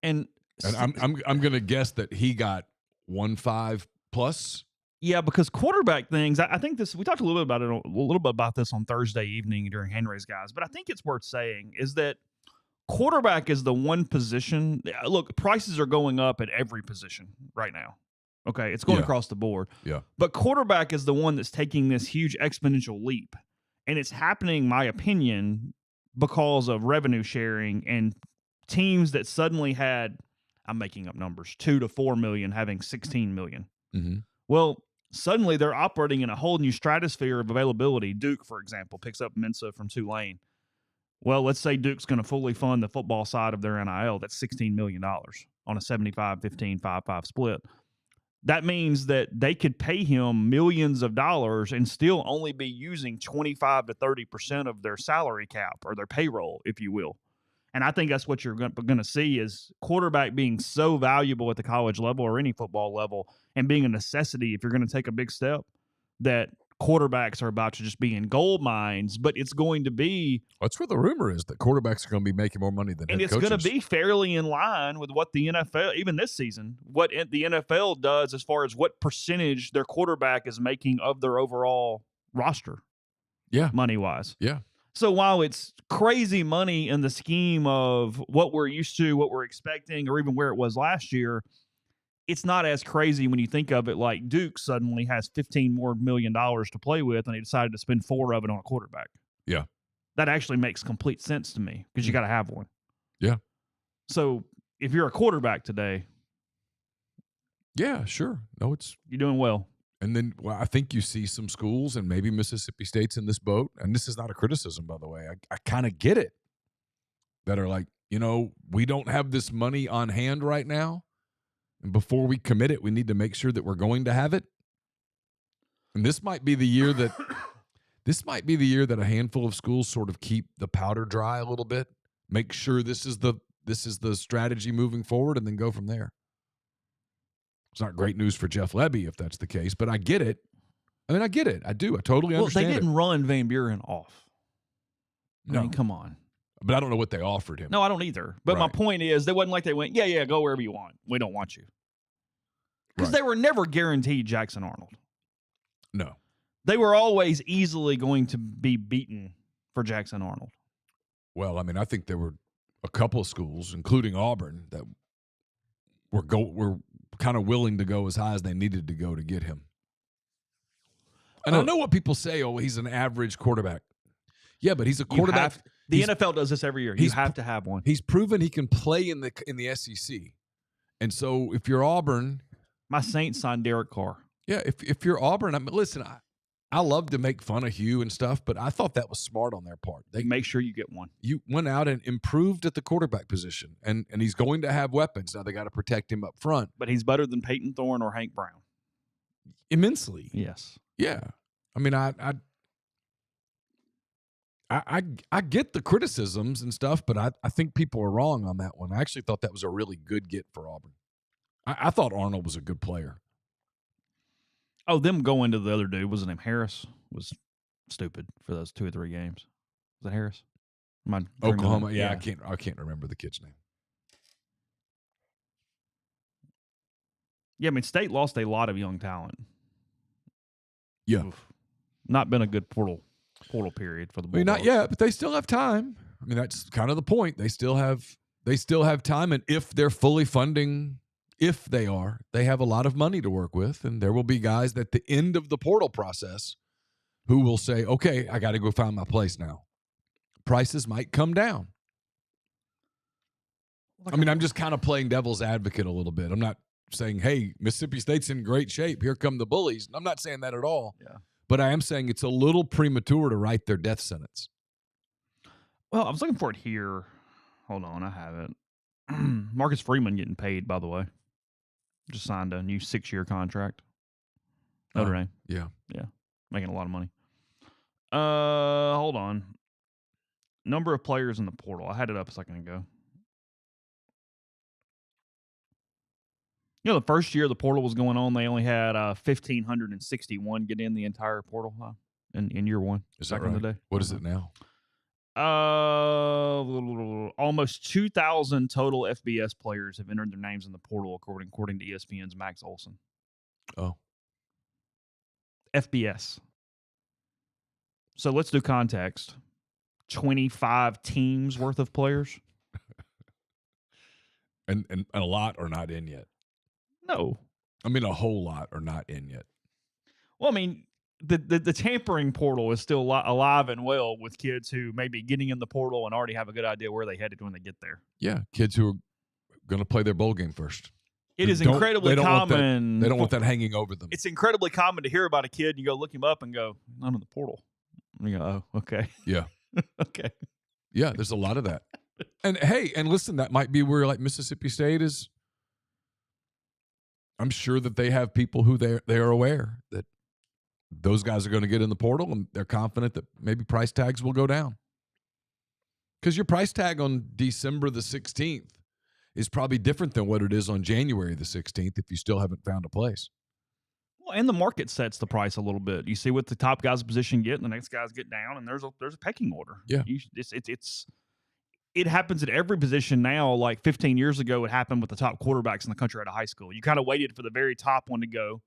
And I'm going to guess that he got 1.5 plus. Yeah, because quarterback things, I think we talked a little bit about this on Thursday evening during Henry's guys, but I think it's worth saying is that quarterback is the one position. Look, prices are going up at every position right now. Okay, it's going across the board. Yeah. But quarterback is the one that's taking this huge exponential leap. And it's happening, in my opinion, because of revenue sharing and teams that suddenly had, I'm making up numbers, 2 to 4 million having 16 million. Mm-hmm. Well, suddenly they're operating in a whole new stratosphere of availability. Duke, for example, picks up Mensa from Tulane. Well, let's say Duke's going to fully fund the football side of their NIL. That's $16 million on a 75-15, 5-5 split. That means that they could pay him millions of dollars and still only be using 25 to 30% of their salary cap or their payroll, if you will. And I think that's what you're going to see is quarterback being so valuable at the college level or any football level and being a necessity if you're going to take a big step, that quarterbacks are about to just be in gold mines, but it's going to be – that's what the rumor is, that quarterbacks are going to be making more money than head coaches. And it's going to be fairly in line with what the NFL, even this season, what the NFL does as far as what percentage their quarterback is making of their overall roster. Yeah. Money-wise. Yeah. So while it's crazy money in the scheme of what we're used to, what we're expecting, or even where it was last year, it's not as crazy when you think of it like Duke suddenly has $15 million more to play with, and they decided to spend 4 of it on a quarterback. Yeah. That actually makes complete sense to me because you got to have one. Yeah. So if you're a quarterback today. Yeah, sure. No, you're doing well. And then I think you see some schools, and maybe Mississippi State's in this boat, and this is not a criticism, by the way. I kind of get it, that are like, we don't have this money on hand right now, and before we commit it, we need to make sure that we're going to have it. And this might be the year that a handful of schools sort of keep the powder dry a little bit, make sure this is the strategy moving forward, and then go from there. It's not great news for Jeff Lebby if that's the case, but I get it. I get it. I do. I totally understand it. They didn't run Van Buren off. I mean, come on. But I don't know what they offered him. No, I don't either. But my point is, they wasn't like they went, yeah, go wherever you want. We don't want you. Because they were never guaranteed Jackson Arnold. No. They were always easily going to be beaten for Jackson Arnold. Well, I think there were a couple of schools, including Auburn, that were kind of willing to go as high as they needed to go to get him. And I know what people say, he's an average quarterback. Yeah, but he's a quarterback. The NFL does this every year. You have to have one. He's proven he can play in the SEC. And so if you're Auburn. My Saints signed Derek Carr. Yeah, if you're Auburn, listen, I love to make fun of Hugh and stuff, but I thought that was smart on their part. They make sure you get one. You went out and improved at the quarterback position, and he's going to have weapons. Now they got to protect him up front. But he's better than Peyton Thorne or Hank Brown. Immensely. Yes. Yeah. I get the criticisms and stuff, but I think people are wrong on that one. I actually thought that was a really good get for Auburn. I thought Arnold was a good player. Oh, them going to the other dude, was it him Harris? Was stupid for those 2 or 3 games. Was that Harris? Oklahoma. Yeah, I can't remember the kid's name. Yeah, State lost a lot of young talent. Yeah. Oof. Not been a good portal period for the Bulldogs. Not yet, but they still have time. That's kind of the point. They still have time, and if they're fully funding, if they have a lot of money to work with, and there will be guys at the end of the portal process who will say, okay, I got to go find my place now. Prices might come down. I'm just kind of playing devil's advocate a little bit. I'm not saying, hey, Mississippi State's in great shape. Here come the bullies. I'm not saying that at all. Yeah. But I am saying it's a little premature to write their death sentence. Well, I was looking for it here. Hold on, I have it. Marcus Freeman getting paid, by the way. Just signed a new 6-year contract. Notre Dame. Yeah. Yeah. Making a lot of money. Hold on. Number of players in the portal. I had it up a second ago. The first year the portal was going on, they only had 1,561 get in the entire portal in year one. Is that right? In the day. What is it now? Almost 2,000 total FBS players have entered their names in the portal, according to ESPN's Max Olson. Oh. FBS. So let's do context. 25 teams worth of players. and a lot are not in yet. No. A whole lot are not in yet. Well, the tampering portal is still alive and well with kids who may be getting in the portal and already have a good idea where they headed when they get there. Yeah, kids who are going to play their bowl game first. It is incredibly common. They don't want that hanging over them. It's incredibly common to hear about a kid and you go look him up and go, I'm in the portal. And you go, oh, okay. Yeah. Okay. Yeah, there's a lot of that. And hey, and listen, that might be where like Mississippi State is. I'm sure that they have people who they are aware that those guys are going to get in the portal and they're confident that maybe price tags will go down. Because your price tag on December the 16th is probably different than what it is on January the 16th if you still haven't found a place. Well, and the market sets the price a little bit. You see what the top guy's position get, and the next guys get down, and there's a pecking order. Yeah. It happens at every position now. Like 15 years ago, it happened with the top quarterbacks in the country out of high school. You kind of waited for the very top one to go.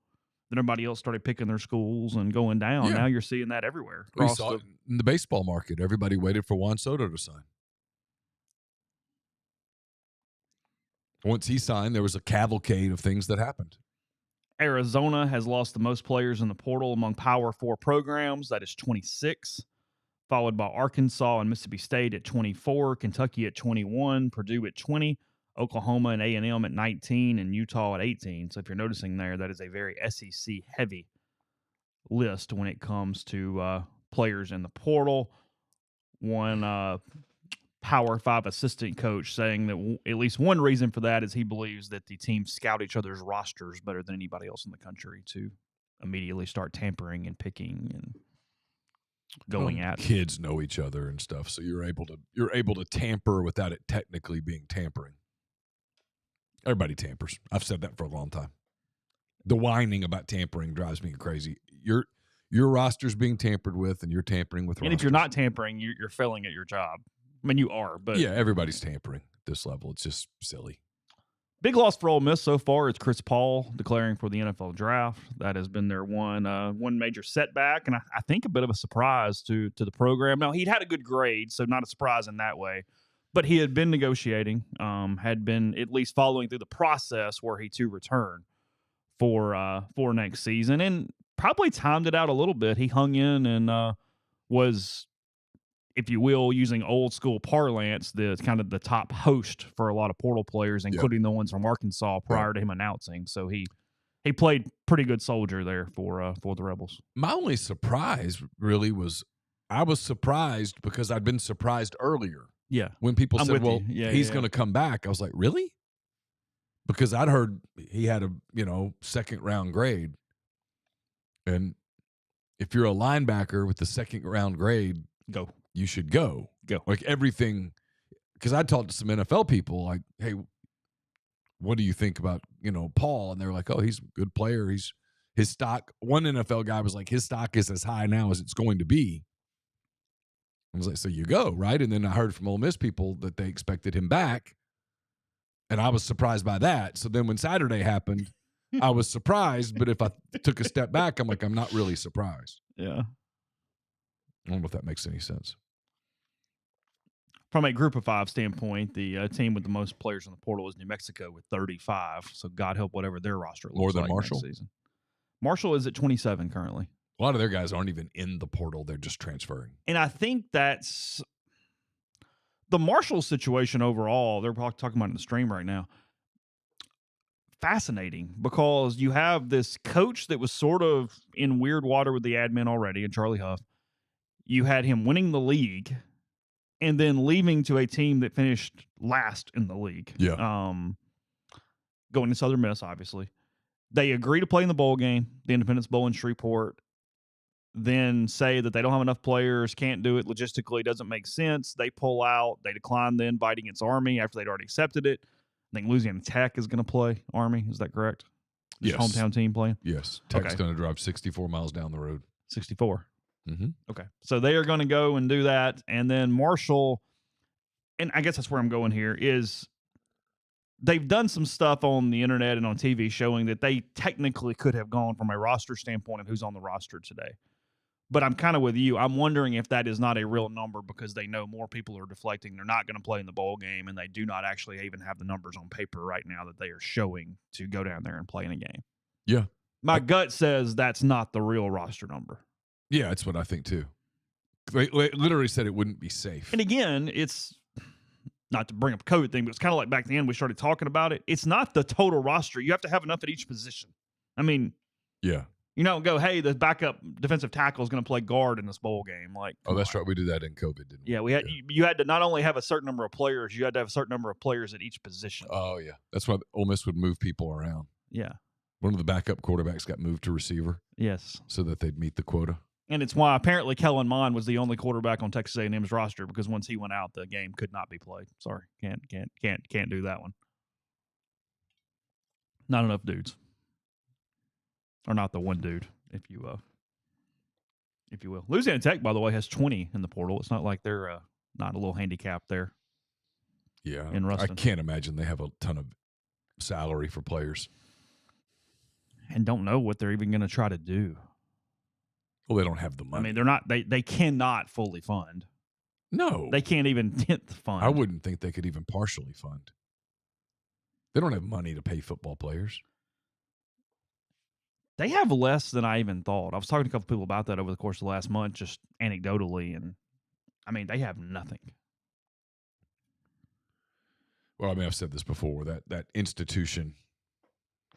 Then everybody else started picking their schools and going down. Yeah. Now you're seeing that everywhere. We saw it in the baseball market. Everybody waited for Juan Soto to sign. Once he signed, there was a cavalcade of things that happened. Arizona has lost the most players in the portal among Power 4 programs. That is 26, followed by Arkansas and Mississippi State at 24, Kentucky at 21, Purdue at 20, Oklahoma and A&M at 19, and Utah at 18. So if you're noticing there, that is a very SEC-heavy list when it comes to players in the portal. One Power 5 assistant coach saying that at least one reason for that is he believes that the teams scout each other's rosters better than anybody else in the country to immediately start tampering and picking and going at. Kids know each other and stuff, so you're able to tamper without it technically being tampering. Everybody tampers. I've said that for a long time. The whining about tampering drives me crazy. Your roster's being tampered with, and you're tampering with. And if you're not tampering, you're failing at your job. I mean, you are, but yeah, everybody's tampering at this level. It's just silly. Big loss for Ole Miss so far is Chris Paul declaring for the NFL draft. That has been their one major setback, and I think a bit of a surprise to the program. Now, he'd had a good grade, so not a surprise in that way. But he had been negotiating, had been at least following through the process were he to return for next season, and probably timed it out a little bit. He hung in and was, if you will, using old school parlance, the kind of the top host for a lot of portal players, including the ones from Arkansas prior to him announcing. So he played pretty good soldier there for the Rebels. My only surprise really was I was surprised because I'd been surprised earlier. Yeah. When people said, well, he's going to come back, I was like, really? Because I'd heard he had a, second round grade. And if you're a linebacker with the second round grade, go. You should go. Go. Like everything. Because I talked to some NFL people like, hey, what do you think about, Paul? And they were like, oh, he's a good player. His stock. One NFL guy was like, his stock is as high now as it's going to be. I was like, so you go, right? And then I heard from Ole Miss people that they expected him back, and I was surprised by that. So then when Saturday happened, I was surprised, but if I took a step back, I'm like, I'm not really surprised. Yeah. I don't know if that makes any sense. From a group of 5 standpoint, the team with the most players in the portal is New Mexico with 35. So God help whatever their roster looks More than like Marshall? next season. Marshall is at 27 currently. A lot of their guys aren't even in the portal. They're just transferring. And I think that's the Marshall situation overall. They're talking about it in the stream right now. Fascinating because you have this coach that was sort of in weird water with the admin already, and Charlie Huff. You had him winning the league and then leaving to a team that finished last in the league. Yeah. Going to Southern Miss, obviously. They agree to play in the bowl game, the Independence Bowl in Shreveport, then say that they don't have enough players, can't do it logistically, doesn't make sense. They pull out. They decline the invite against Army after they'd already accepted it. I think Louisiana Tech is going to play Army. Is that correct? Yes. Hometown team playing? Yes. Tech's going to drive 64 miles down the road. 64. Mm-hmm. Okay. So they are going to go and do that. And then Marshall, and I guess that's where I'm going here, is they've done some stuff on the internet and on TV showing that they technically could have gone from a roster standpoint of who's on the roster today. But I'm kind of with you. I'm wondering if that is not a real number because they know more people are deflecting. They're not going to play in the bowl game, and they do not actually even have the numbers on paper right now that they are showing to go down there and play in a game. Yeah. My gut says that's not the real roster number. Yeah, that's what I think too. They literally said it wouldn't be safe. And again, it's not to bring up a COVID thing, but it's kind of like back then we started talking about it. It's not the total roster. You have to have enough at each position. I mean, yeah. You don't go, hey, the backup defensive tackle is going to play guard in this bowl game. Like, oh, that's right. We did that in COVID, didn't we? Yeah, we had. You had to not only have a certain number of players, you had to have a certain number of players at each position. Oh, yeah. That's why Ole Miss would move people around. Yeah. One of the backup quarterbacks got moved to receiver. Yes. So that they'd meet the quota. And it's why apparently Kellen Mond was the only quarterback on Texas A&M's roster, because once he went out, the game could not be played. Sorry, can't do that one. Not enough dudes, or not the one dude, if you will. Louisiana Tech, by the way, has 20 in the portal. It's not like they're not a little handicap there. Yeah, in Ruston. I can't imagine they have a ton of salary for players, and don't know what they're even going to try to do. Well, they don't have the money. I mean, they're not. They cannot fully fund. No, they can't even 10th fund. I wouldn't think they could even partially fund. They don't have money to pay football players. They have less than I even thought. I was talking to a couple people about that over the course of the last month, just anecdotally, and I mean, they have nothing. Well, I mean, I've said this before, that institution,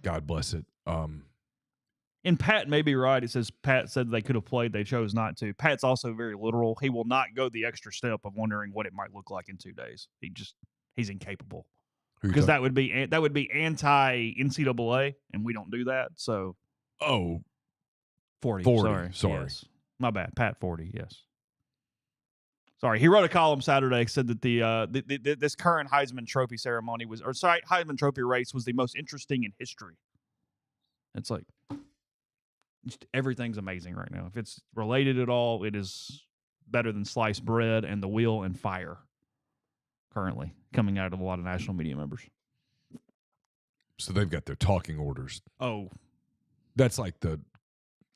God bless it. And Pat may be right. It says Pat said they could have played. They chose not to. Pat's also very literal. He will not go the extra step of wondering what it might look like in 2 days. He's incapable. Because that would be anti-NCAA, and we don't do that. So, 40. Sorry. Yes. My bad. Pat 40, yes. Sorry. He wrote a column Saturday, said that this current Heisman Trophy ceremony Heisman Trophy race was the most interesting in history. It's like, everything's amazing right now. If it's related at all, it is better than sliced bread and the wheel and fire currently coming out of a lot of national media members. So they've got their talking orders. Oh. That's like the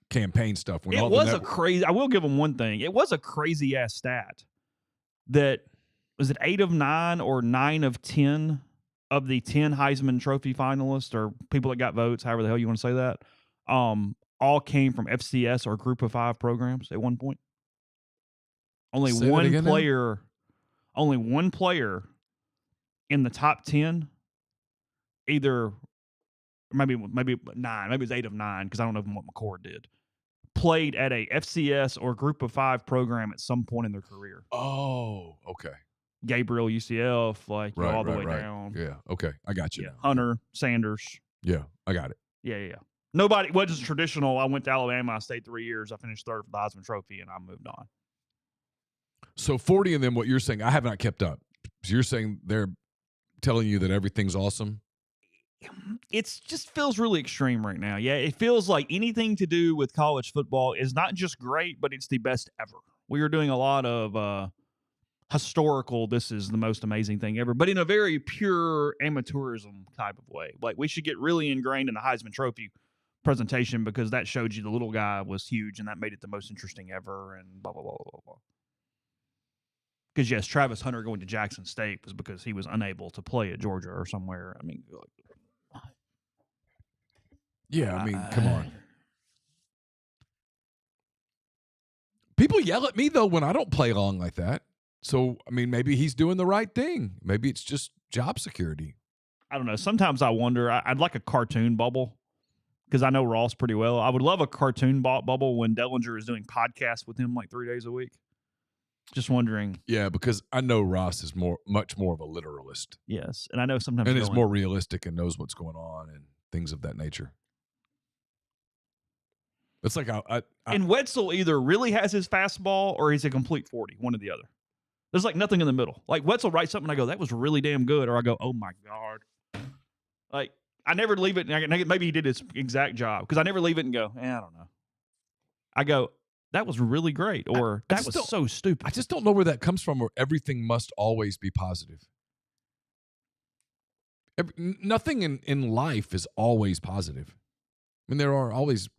campaign stuff. I will give them one thing. It was a crazy-ass stat that, was it 8 of 9 or 9 of 10 of the 10 Heisman Trophy finalists, or people that got votes, however the hell you want to say that, all came from FCS or Group of 5 programs at one point. Only one player in the top 10, either maybe 9, maybe it's 8 of 9, because I don't know what McCord did, played at a FCS or Group of 5 program at some point in their career. Oh, okay. Gabriel, UCF, all the way down. Yeah, okay. I got you. Yeah. Hunter, Sanders. Yeah, I got it. Yeah. Nobody wasn't traditional. I went to Alabama. I stayed 3 years. I finished third for the Heisman Trophy, and I moved on. So 40 and then what you're saying, I have not kept up. So you're saying they're telling you that everything's awesome? It just feels really extreme right now. Yeah, it feels like anything to do with college football is not just great, but it's the best ever. We are doing a lot of historical, this is the most amazing thing ever, but in a very pure amateurism type of way. Like, we should get really ingrained in the Heisman Trophy presentation, because that showed you the little guy was huge, and that made it the most interesting ever, and blah, blah, blah, blah, blah. Because, yes, Travis Hunter going to Jackson State was because he was unable to play at Georgia or somewhere. I mean, yeah, I mean, come on. People yell at me, though, when I don't play along like that. So, I mean, maybe he's doing the right thing. Maybe it's just job security. I don't know. Sometimes I wonder. I'd like a cartoon bubble, because I know Ross pretty well. I would love a cartoon bubble when Dellinger is doing podcasts with him 3 days a week. Just wondering. Yeah, because I know Ross is much more of a literalist. Yes, and I know sometimes. And is more realistic and knows what's going on and things of that nature. It's like and Wetzel either really has his fastball or he's a complete 40, one or the other. There's nothing in the middle. Like, Wetzel writes something, I go, that was really damn good, or I go, oh my God. I never leave it, and maybe he did his exact job, because I never leave it and go, I don't know. I go, that was really great, or that was so stupid. I just don't know where that comes from, where everything must always be positive. Nothing in life is always positive. I mean, there are always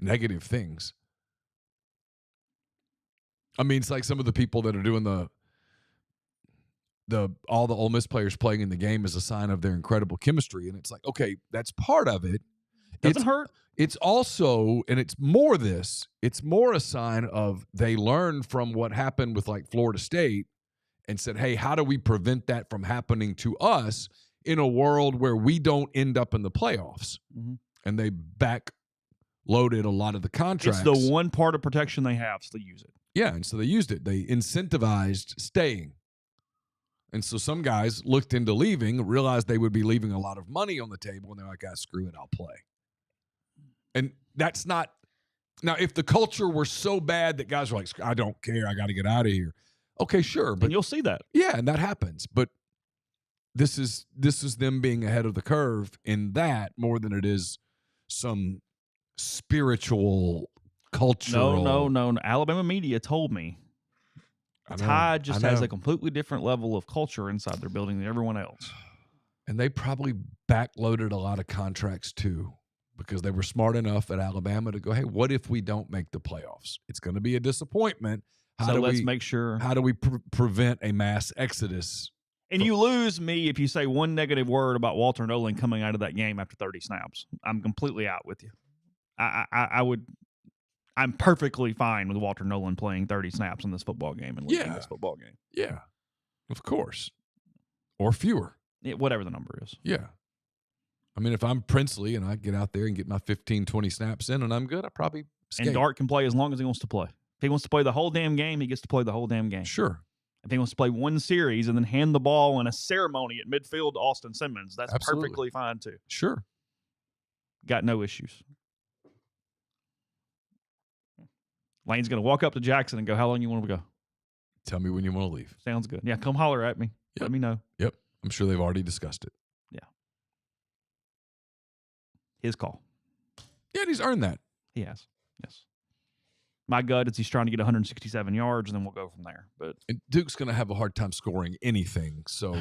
negative things. I mean, it's like some of the people that are doing all the Ole Miss players playing in the game is a sign of their incredible chemistry. And it's like, okay, that's part of it. Doesn't hurt. It's also, and it's more a sign of they learned from what happened with Florida State and said, hey, how do we prevent that from happening to us in a world where we don't end up in the playoffs? Mm-hmm. And they backloaded a lot of the contracts. It's the one part of protection they have, so they use it. Yeah, and so they used it. They incentivized staying. And so some guys looked into leaving, realized they would be leaving a lot of money on the table, and they're like, screw it, I'll play. And that's not Now, if the culture were so bad that guys were like, I don't care, I got to get out of here. Okay, sure. But and you'll see that. Yeah, and that happens. But this is them being ahead of the curve in that more than it is some spiritual, cultural. No. Alabama media told me Tide just has a completely different level of culture inside their building than everyone else. And they probably backloaded a lot of contracts too, because they were smart enough at Alabama to go, hey, what if we don't make the playoffs? It's going to be a disappointment. Let's make sure. How do we prevent a mass exodus? And you lose me if you say one negative word about Walter Nolan coming out of that game after 30 snaps. I'm completely out with you. I'm perfectly fine with Walter Nolan playing 30 snaps in this football game and losing this football game. Yeah, of course. Or fewer. Yeah, whatever the number is. Yeah. I mean, if I'm Princely and I get out there and get my 15, 20 snaps in and I'm good, I probably skate. And Dart can play as long as he wants to play. If he wants to play the whole damn game, he gets to play the whole damn game. Sure. If he wants to play one series and then hand the ball in a ceremony at midfield to Austin Simmons, that's perfectly fine too. Sure. Got no issues. Lane's going to walk up to Jackson and go, how long you want to go? Tell me when you want to leave. Sounds good. Yeah, come holler at me. Yep. Let me know. Yep. I'm sure they've already discussed it. Yeah. His call. Yeah, and he's earned that. He has. Yes. My gut is he's trying to get 167 yards, and then we'll go from there. But Duke's going to have a hard time scoring anything. So,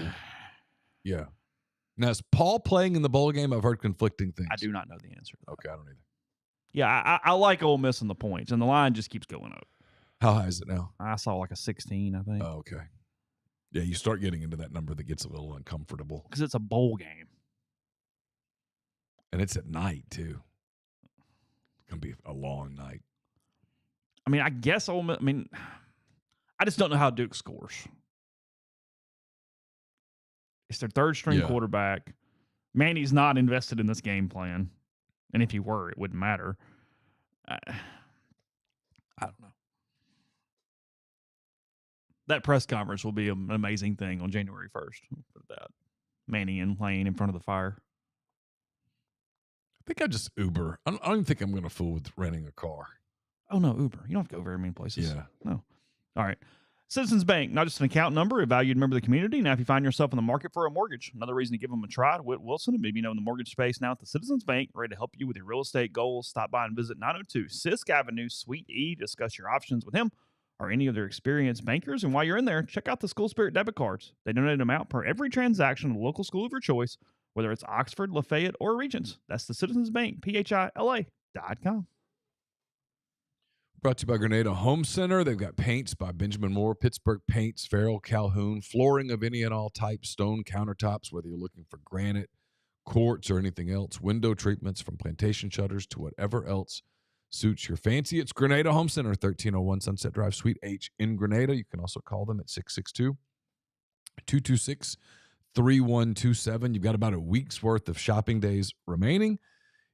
yeah. Now, is Paul playing in the bowl game? I've heard conflicting things. I do not know the answer. Okay, I don't either. Yeah, I like Ole Miss in the points, and the line just keeps going up. How high is it now? I saw like a 16, I think. Oh, okay. Yeah, you start getting into that number that gets a little uncomfortable. Because it's a bowl game. And it's at night, too. It's going to be a long night. I mean, I guess Ole Miss, I just don't know how Duke scores. It's their third-string quarterback. Manny's not invested in this game plan. And if he were, it wouldn't matter. I don't know. That press conference will be an amazing thing on January 1st. We'll put that. Manny and Lane in front of the fire. I think I just Uber. I don't even think I'm going to fool with renting a car. Oh, no, Uber. You don't have to go very many places. Yeah. No. All right. Citizens Bank, not just an account number, a valued member of the community. Now, if you find yourself in the market for a mortgage, another reason to give them a try. Whit Wilson, and maybe you know in the mortgage space now at the Citizens Bank, ready to help you with your real estate goals. Stop by and visit 902 Sisk Avenue, Suite E. Discuss your options with him or any of their experienced bankers. And while you're in there, check out the School Spirit debit cards. They donate them out per every transaction to the local school of your choice, whether it's Oxford, Lafayette, or Regents. That's the Citizens Bank, PHILA.com. Brought to you by Grenada Home Center. They've got paints by Benjamin Moore, Pittsburgh Paints, Farrell, Calhoun, flooring of any and all types, stone countertops, whether you're looking for granite, quartz, or anything else, window treatments from plantation shutters to whatever else suits your fancy. It's Grenada Home Center, 1301 Sunset Drive, Suite H in Grenada. You can also call them at 662-226-3127. You've got about a week's worth of shopping days remaining.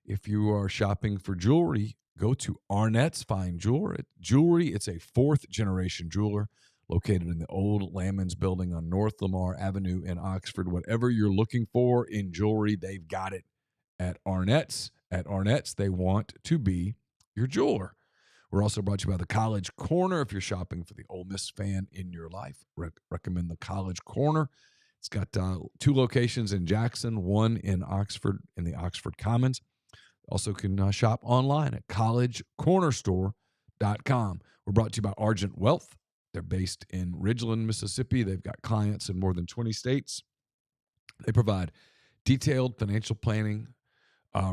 If you are shopping for jewelry, go to Arnett's Fine Jewelry. It's a fourth-generation jeweler located in the old Lamons building on North Lamar Avenue in Oxford. Whatever you're looking for in jewelry, they've got it at Arnett's. At Arnett's, they want to be your jeweler. We're also brought to you by the College Corner. If you're shopping for the Ole Miss fan in your life, recommend the College Corner. It's got 2 locations in Jackson, 1 in Oxford, in the Oxford Commons. Also can shop online at collegecornerstore.com. We're brought to you by Argent Wealth. They're based in Ridgeland, Mississippi. They've got clients in more than 20 states. They provide detailed financial planning,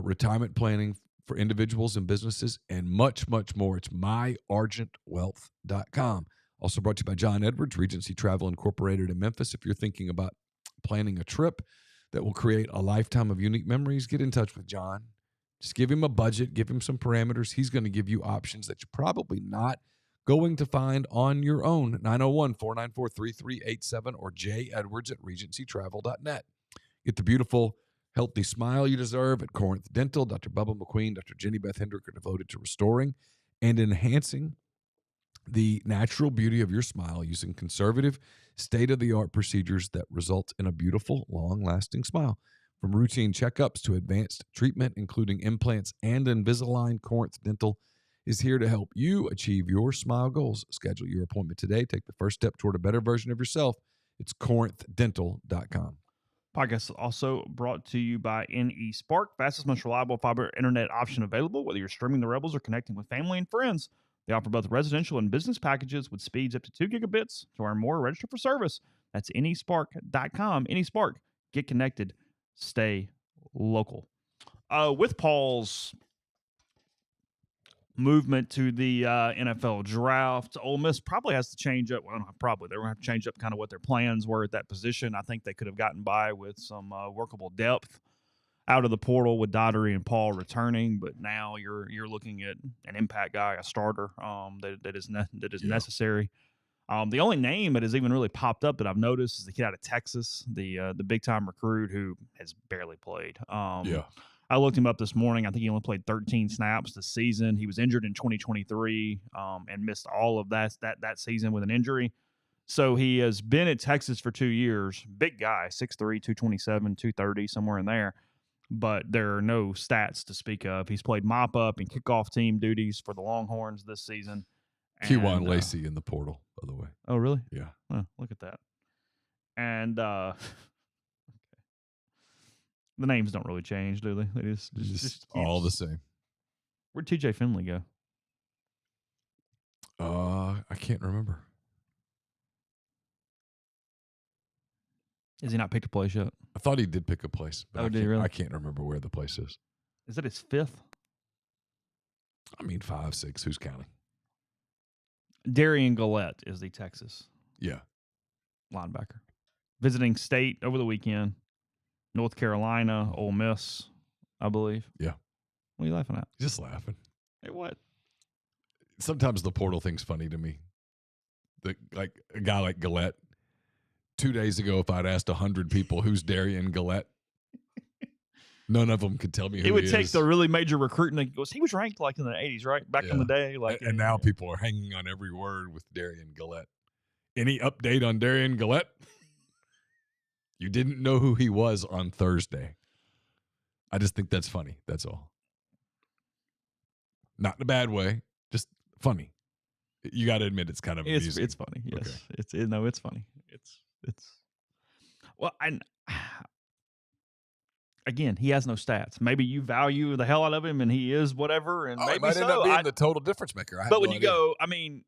retirement planning for individuals and businesses, and much, much more. It's myargentwealth.com. Also brought to you by John Edwards, Regency Travel Incorporated in Memphis. If you're thinking about planning a trip that will create a lifetime of unique memories, get in touch with John. Just give him a budget, give him some parameters. He's going to give you options that you're probably not going to find on your own. 901-494-3387 or jedwards@regencytravel.net. Get the beautiful, healthy smile you deserve at Corinth Dental. Dr. Bubba McQueen, Dr. Jenny Beth Hendrick are devoted to restoring and enhancing the natural beauty of your smile using conservative, state-of-the-art procedures that result in a beautiful, long-lasting smile. From routine checkups to advanced treatment, including implants and Invisalign, Corinth Dental is here to help you achieve your smile goals. Schedule your appointment today. Take the first step toward a better version of yourself. It's corinthdental.com. Podcast is also brought to you by NE Spark, fastest, most reliable fiber internet option available. Whether you're streaming the Rebels or connecting with family and friends, they offer both residential and business packages with speeds up to 2 gigabits. To learn more, register for service. That's nespark.com. NeSpark. Get connected. Stay local. With Paul's movement to the NFL draft, Ole Miss probably has to change up. Well, not probably. They're going to have to change up kind of what their plans were at that position. I think they could have gotten by with some workable depth out of the portal with Daugherty and Paul returning, but now you're looking at an impact guy, a starter that is necessary. The only name that has even really popped up that I've noticed is the kid out of Texas, the big time recruit who has barely played. I looked him up this morning. I think he only played 13 snaps this season. He was injured in 2023 and missed all of that season with an injury. So he has been at Texas for 2 years. Big guy, 6'3", 227, 230, somewhere in there. But there are no stats to speak of. He's played mop-up and kickoff team duties for the Longhorns this season. Kewan Lacey in the portal, by the way. Oh, really? Yeah. Oh, look at that. And the names don't really change, do they? They just all the same. Where'd TJ Finley go? I can't remember. Has he not picked a place yet? I thought he did pick a place. But did he really? I can't remember where the place is. Is that his fifth? I mean, 5, 6. Who's counting? Darian Gillette is the Texas linebacker. Visiting state over the weekend. North Carolina, Ole Miss, I believe. Yeah. What are you laughing at? Just laughing. Hey, what? Sometimes the portal thing's funny to me. Like a guy like Gillette. 2 days ago, if I'd asked 100 people who's Darian Gillette, none of them could tell me who he is. It would take the really major recruiting. He was ranked like in the 80s, right? Back in the day. And now people are hanging on every word with Darian Gillette. Any update on Darian Gillette? You didn't know who he was on Thursday. I just think that's funny. That's all. Not in a bad way. Just funny. You got to admit it's kind of amusing. It's funny. Yes. Okay. It's funny. It's well, and again, he has no stats. Maybe you value the hell out of him, and he is whatever, and maybe might end up being the total difference maker. But when you go, I mean,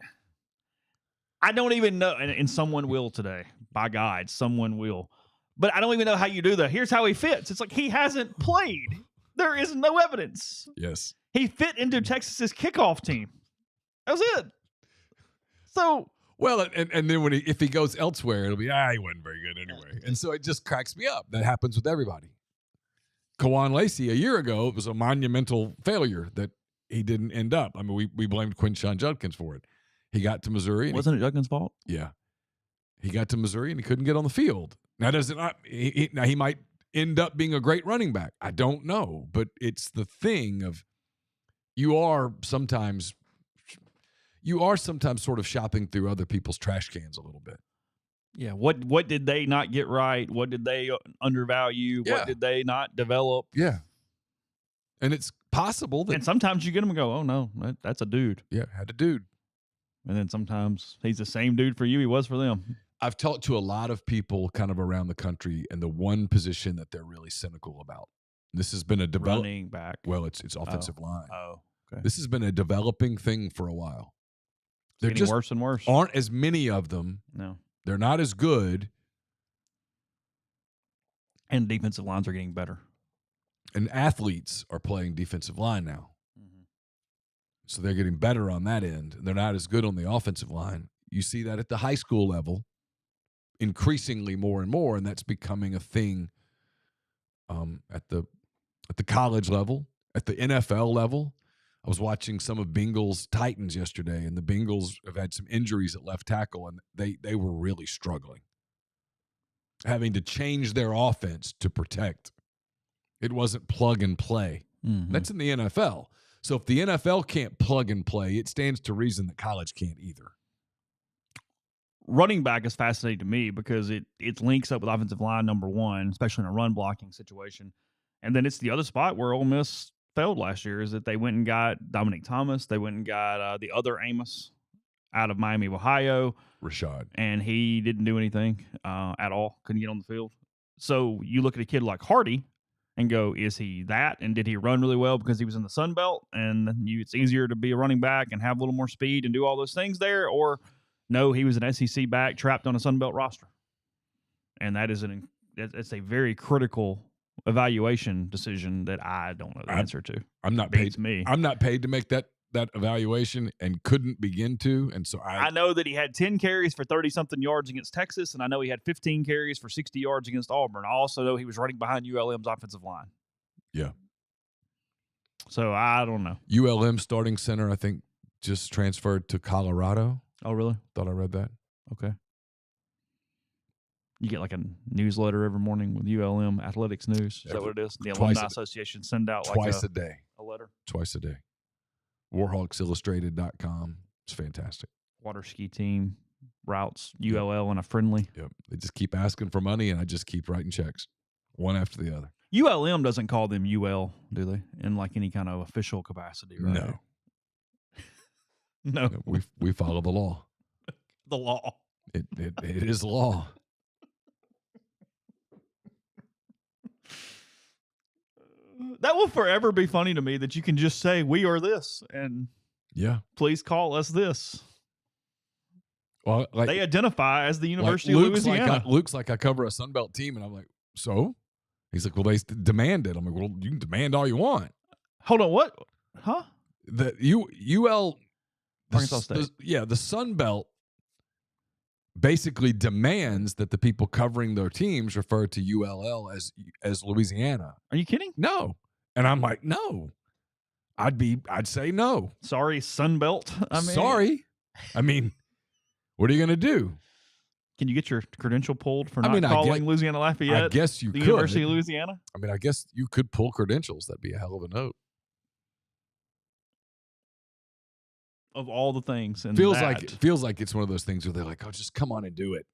I don't even know, and someone will today. By God, someone will. But I don't even know how you do that. Here's how he fits. It's like he hasn't played. There is no evidence. Yes. He fit into Texas's kickoff team. That was it. So. Well, and then if he goes elsewhere, it'll be, he wasn't very good anyway. And so it just cracks me up. That happens with everybody. Kewan Lacey, a year ago, it was a monumental failure that he didn't end up. I mean, we blamed Quinshon Judkins for it. He got to Missouri. Wasn't it Judkins' fault? Yeah. He got to Missouri and he couldn't get on the field. Now, he might end up being a great running back. I don't know. But it's the thing of you are sometimes sort of shopping through other people's trash cans a little bit. Yeah. What did they not get right? What did they undervalue? Yeah. What did they not develop? Yeah. And it's possible that. And sometimes you get them and go, oh, no, that's a dude. Yeah, had a dude. And then sometimes he's the same dude for you he was for them. I've talked to a lot of people kind of around the country, and the one position that they're really cynical about. This has been a running back. Well, it's offensive line. Oh, okay. This has been a developing thing for a while. They're just worse and worse. Aren't as many of them. No. They're not as good. And defensive lines are getting better. And athletes are playing defensive line now. Mm-hmm. So they're getting better on that end. They're not as good on the offensive line. You see that at the high school level increasingly more and more, and that's becoming a thing at the college level, at the NFL level. I was watching some of Bengals Titans yesterday, and the Bengals have had some injuries at left tackle, and they were really struggling, having to change their offense to protect. It wasn't plug and play. Mm-hmm. That's in the NFL. So if the NFL can't plug and play, it stands to reason that college can't either. Running back is fascinating to me because it links up with offensive line number one, especially in a run blocking situation. And then it's the other spot where Ole Miss failed last year is that they went and got Dominic Thomas. They went and got the other Amos out of Miami of Ohio. Rashad. And he didn't do anything at all. Couldn't get on the field. So you look at a kid like Hardy and go, is he that? And did he run really well because he was in the Sun Belt? And it's easier to be a running back and have a little more speed and do all those things there. Or no, he was an SEC back trapped on a Sun Belt roster. And that is it's a very critical evaluation decision that I don't know the answer to. I'm not paid to make that evaluation and couldn't begin to. And so I know that he had 10 carries for 30-something yards against Texas, and I know he had 15 carries for 60 yards against Auburn. I also know he was running behind ULM's offensive line. Yeah. So I don't know. ULM starting center, I think, just transferred to Colorado. Oh, really? Thought I read that. Okay. You get like a newsletter every morning with ULM Athletics News. Is that what it is? The Alumni Association send out twice a day. A letter? Twice a day. WarhawksIllustrated.com. It's fantastic. Water ski team, routes, ULL, and a friendly. Yep. They just keep asking for money, and I just keep writing checks, one after the other. ULM doesn't call them UL, do they? In like any kind of official capacity, right? No. No. We follow the law. The law. It is law. That will forever be funny to me that you can just say we are this and please call us this. Well, like, they identify as the University of Louisiana. Luke's like, I cover a Sunbelt team, and I'm like, so? He's like, well, they demand it. I'm like, well, you can demand all you want. Hold on, what? Huh? The UL, Arkansas State. The Sunbelt basically demands that the people covering their teams refer to ULL as Louisiana. Are you kidding? No. And I'm like, no. I'd say no. Sorry, Sunbelt. Sorry. I mean, what are you going to do? Can you get your credential pulled for not calling Louisiana Lafayette? I guess you could. University of Louisiana? I mean, I guess you could pull credentials. That'd be a hell of a note. Of all the things. And feels like it's one of those things where they're like, oh, just come on and do it.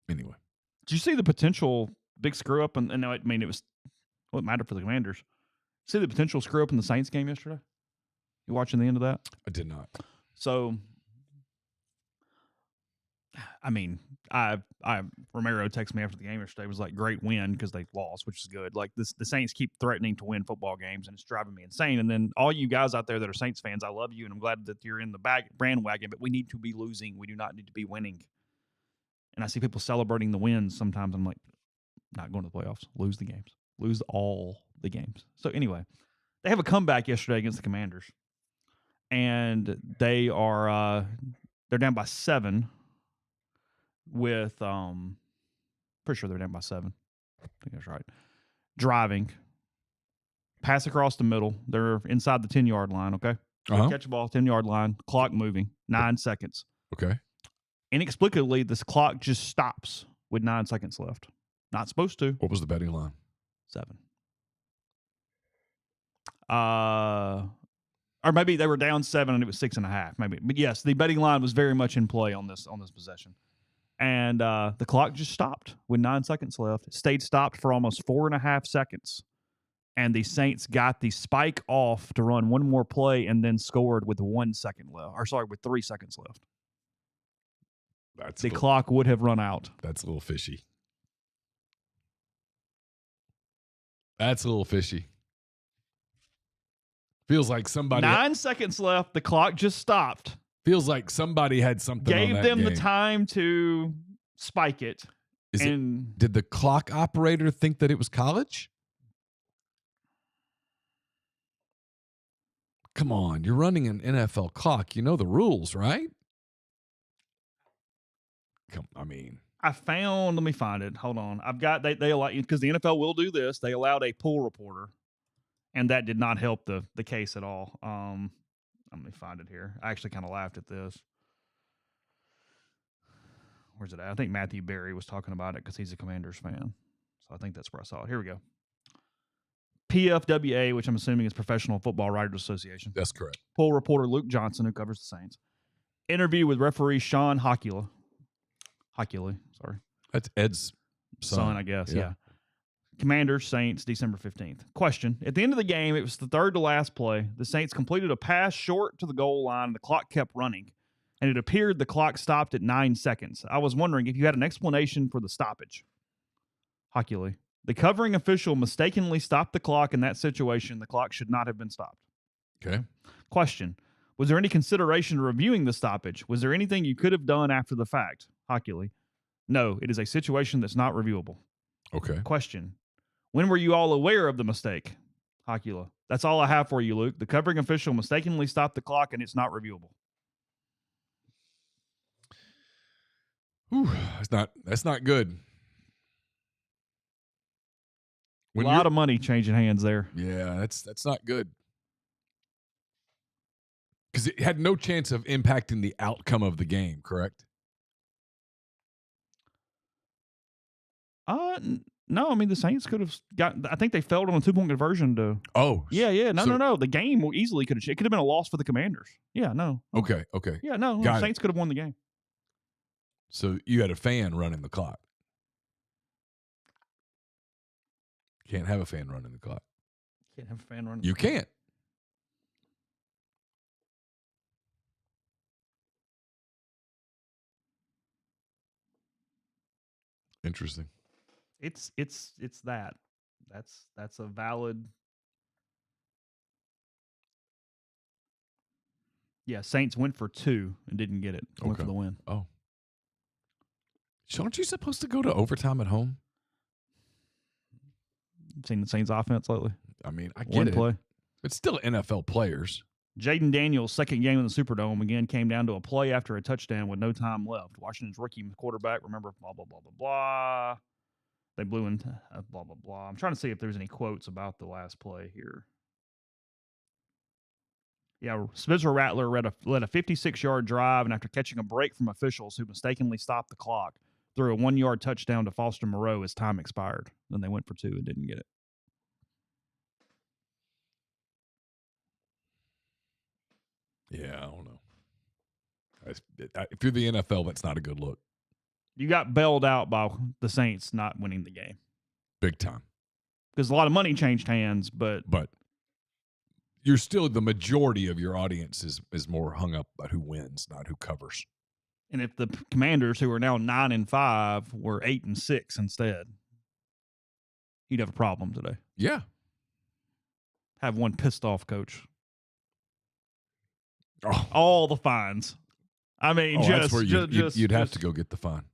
Anyway. Did you see the potential big screw up? And I mean, it mattered for the Commanders. See the potential screw up in the Saints game yesterday? You watching the end of that? I did not. So, I mean, Romero texted me after the game yesterday. It was like, great win because they lost, which is good. Like the Saints keep threatening to win football games, and it's driving me insane. And then all you guys out there that are Saints fans, I love you, and I'm glad that you're in the bandwagon. But we need to be losing. We do not need to be winning. And I see people celebrating the wins. Sometimes I'm like, not going to the playoffs. Lose the games. Lose all the games. So anyway, they have a comeback yesterday against the Commanders, and they're down by 7. With pretty sure they're down by 7. I think that's right. Driving, pass across the middle. They're inside the 10-yard line. Okay, catch the ball, 10-yard line. Clock moving, 9 seconds. Okay. Inexplicably, this clock just stops with 9 seconds left. Not supposed to. What was the betting line? 7. Or maybe they were down 7 and it was 6.5. Maybe, but yes, the betting line was very much in play on this possession. And the clock just stopped with 9 seconds left. It stayed stopped for almost 4.5 seconds. And the Saints got the spike off to run one more play and then scored with 1 second left. With 3 seconds left. The clock would have run out. That's a little fishy. That's a little fishy. Feels like somebody... 9 seconds left. The clock just stopped. Feels like somebody had something Gave on that them game. the time to spike it. Did the clock operator think that it was college? Come on, you're running an NFL clock. You know the rules, right? Let me find it. Hold on. I've got, they allow, because the NFL will do this. They allowed a pool reporter, and that did not help the case at all. Let me find it here. I actually kind of laughed at this. Where's it at? I think Matthew Berry was talking about it because he's a Commanders fan. So I think that's where I saw it. Here we go. PFWA, which I'm assuming is Professional Football Writers Association. That's correct. Poll reporter Luke Johnson, who covers the Saints. Interview with referee Sean Hockley. Sorry. That's Ed's Sun, I guess. Yeah. Commanders, Saints, December 15th. Question. At the end of the game, it was the third to last play. The Saints completed a pass short to the goal line, and the clock kept running. And it appeared the clock stopped at 9 seconds. I was wondering if you had an explanation for the stoppage. Hockley. The covering official mistakenly stopped the clock in that situation. The clock should not have been stopped. Okay. Question. Was there any consideration to reviewing the stoppage? Was there anything you could have done after the fact? Hockley. No, it is a situation that's not reviewable. Okay. Question. When were you all aware of the mistake? Hocula. That's all I have for you, Luke. The covering official mistakenly stopped the clock, and it's not reviewable. Whew, that's not good. A lot of money changing hands there. Yeah, that's not good. Because it had no chance of impacting the outcome of the game, correct? No, I mean, the Saints could have I think they failed on a 2-point conversion to. Oh. Yeah. No. The game easily could have. It could have been a loss for the Commanders. Yeah, no. Okay. Yeah, no. The Saints could have won the game. So you had a fan running the clock. Can't have a fan running the clock. Can't have a fan running. You can't. Interesting. It's that. That's a valid. Yeah, Saints went for 2 and didn't get it. Went for the win. Oh. Aren't you supposed to go to overtime at home? Seen the Saints offense lately? I mean, I get it. Play. It's still NFL players. Jaden Daniels' second game in the Superdome again came down to a play after a touchdown with no time left. Washington's rookie quarterback, remember, blah, blah, blah, blah, blah. They blew in blah, blah, blah. I'm trying to see if there's any quotes about the last play here. Yeah, Spencer Rattler led a 56-yard drive, and after catching a break from officials who mistakenly stopped the clock, threw a 1-yard touchdown to Foster Moreau as time expired. Then they went for 2 and didn't get it. Yeah, I don't know. If you're the NFL, that's not a good look. You got bailed out by the Saints not winning the game. Big time. Because a lot of money changed hands, but you're still, the majority of your audience is more hung up about who wins, not who covers. And if the Commanders, who are now 9-5, were 8-6 instead, you'd have a problem today. Yeah. Have one pissed off coach. Oh. All the fines. I mean, that's where you'd have to go get the fine.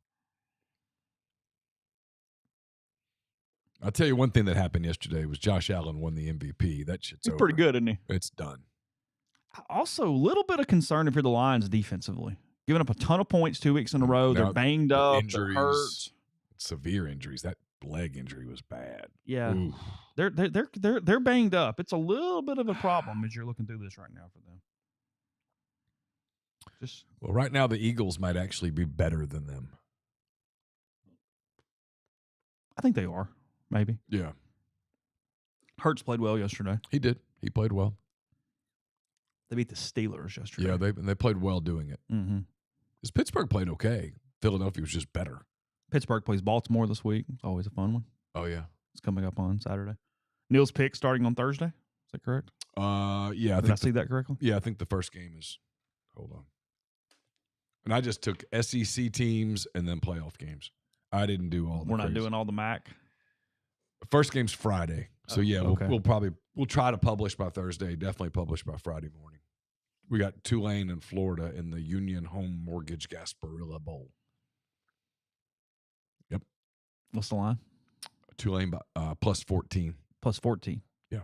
I'll tell you one thing that happened yesterday was Josh Allen won the MVP. That shit's over. He's pretty good, isn't he? It's done. Also, a little bit of concern if you're the Lions defensively. Giving up a ton of points 2 weeks in a row. They're banged up. They're hurt. Severe injuries. That leg injury was bad. Yeah. Oof. They're banged up. It's a little bit of a problem as you're looking through this right now for them. Well, right now the Eagles might actually be better than them. I think they are. Maybe. Yeah. Hurts played well yesterday. He did. He played well. They beat the Steelers yesterday. Yeah, they played well doing it. Mm-hmm. Because Pittsburgh played okay. Philadelphia was just better. Pittsburgh plays Baltimore this week. It's always a fun one. Oh, yeah. It's coming up on Saturday. Neal's pick starting on Thursday. Is that correct? Yeah. Did I see that correctly? Yeah, I think the first game is – hold on. And I just took SEC teams and then playoff games. I didn't do all the We're not doing all the MAC? First game's Friday. So, yeah, okay. we'll try to publish by Thursday, definitely publish by Friday morning. We got Tulane in Florida in the Union Home Mortgage Gasparilla Bowl. Yep. What's the line? Tulane plus 14. Plus 14. Yeah.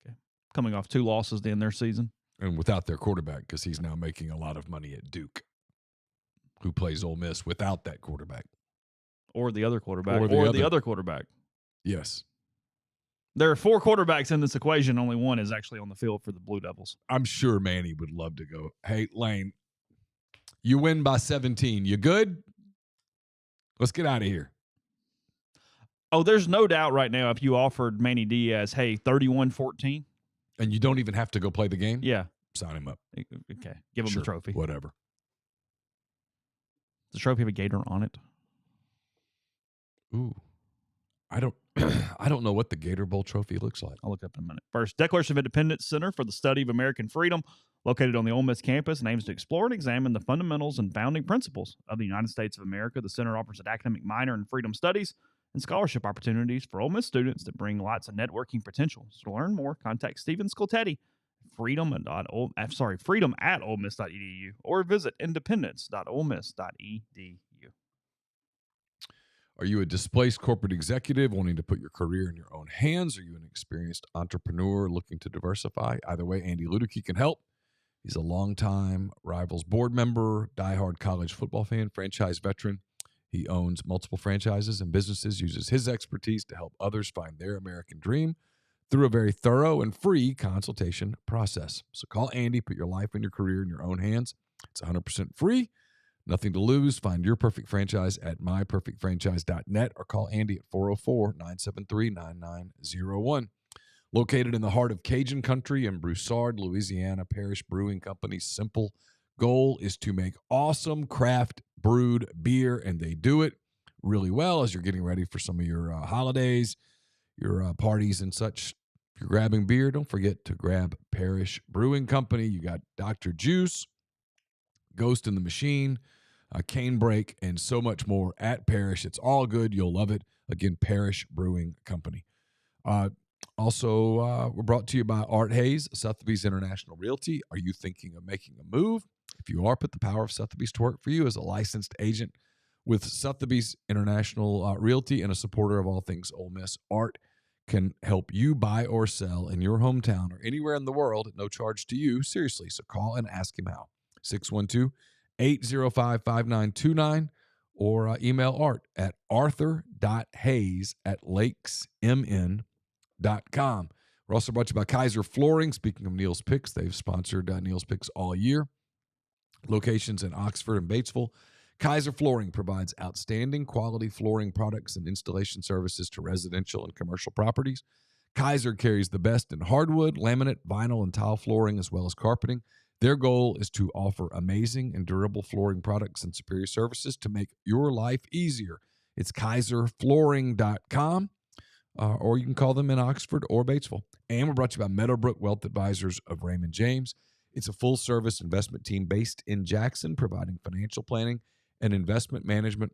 Okay. Coming off 2 losses to end their season. And without their quarterback, because he's now making a lot of money at Duke, who plays Ole Miss without that quarterback. Or the other quarterback. Or the other quarterback. Yes. There are 4 quarterbacks in this equation. Only one is actually on the field for the Blue Devils. I'm sure Manny would love to go, hey, Lane, you win by 17. You good? Let's get out of here. Oh, there's no doubt right now if you offered Manny Diaz, hey, 31-14. And you don't even have to go play the game? Yeah. Sign him up. Okay. Give him the trophy. Whatever. Does the trophy have a gator on it? Ooh. I don't I don't know what the Gator Bowl trophy looks like. I'll look up in a minute. First, Declaration of Independence Center for the Study of American Freedom, located on the Ole Miss campus, and aims to explore and examine the fundamentals and founding principles of the United States of America. The center offers an academic minor in freedom studies and scholarship opportunities for Ole Miss students that bring lots of networking potential. So to learn more, contact Stephen Scoltetti, freedom@olemiss.edu, or visit independence.olemiss.edu. Are you a displaced corporate executive wanting to put your career in your own hands? Are you an experienced entrepreneur looking to diversify? Either way, Andy Ludicky can help. He's a longtime Rivals board member, diehard college football fan, franchise veteran. He owns multiple franchises and businesses, uses his expertise to help others find their American dream through a very thorough and free consultation process. So call Andy, put your life and your career in your own hands. It's 100% free. Nothing to lose. Find your perfect franchise at myperfectfranchise.net or call Andy at 404-973-9901. Located in the heart of Cajun country in Broussard, Louisiana, Parrish Brewing Company's simple goal is to make awesome craft brewed beer, and they do it really well as you're getting ready for some of your holidays, your parties and such. If you're grabbing beer, don't forget to grab Parrish Brewing Company. You got Dr. Juice, Ghost in the Machine, Cane Break, and so much more at Parrish. It's all good. You'll love it. Again, Parrish Brewing Company. Also, we're brought to you by Art Hayes, Sotheby's International Realty. Are you thinking of making a move? If you are, put the power of Sotheby's to work for you as a licensed agent with Sotheby's International Realty and a supporter of all things Ole Miss. Art can help you buy or sell in your hometown or anywhere in the world at no charge to you. Seriously, so call and ask him how. 612-805-5929 or email Art at arthur.hayes@lakesmn.com. We're also brought to you by Kaiser Flooring. Speaking of Neal's Picks, they've sponsored Neal's Picks all year. Locations in Oxford and Batesville. Kaiser Flooring provides outstanding quality flooring products and installation services to residential and commercial properties. Kaiser carries the best in hardwood, laminate, vinyl, and tile flooring, as well as carpeting. Their goal is to offer amazing and durable flooring products and superior services to make your life easier. It's kaiserflooring.com, or you can call them in Oxford or Batesville. And we're brought to you by Meadowbrook Wealth Advisors of Raymond James. It's a full-service investment team based in Jackson, providing financial planning and investment management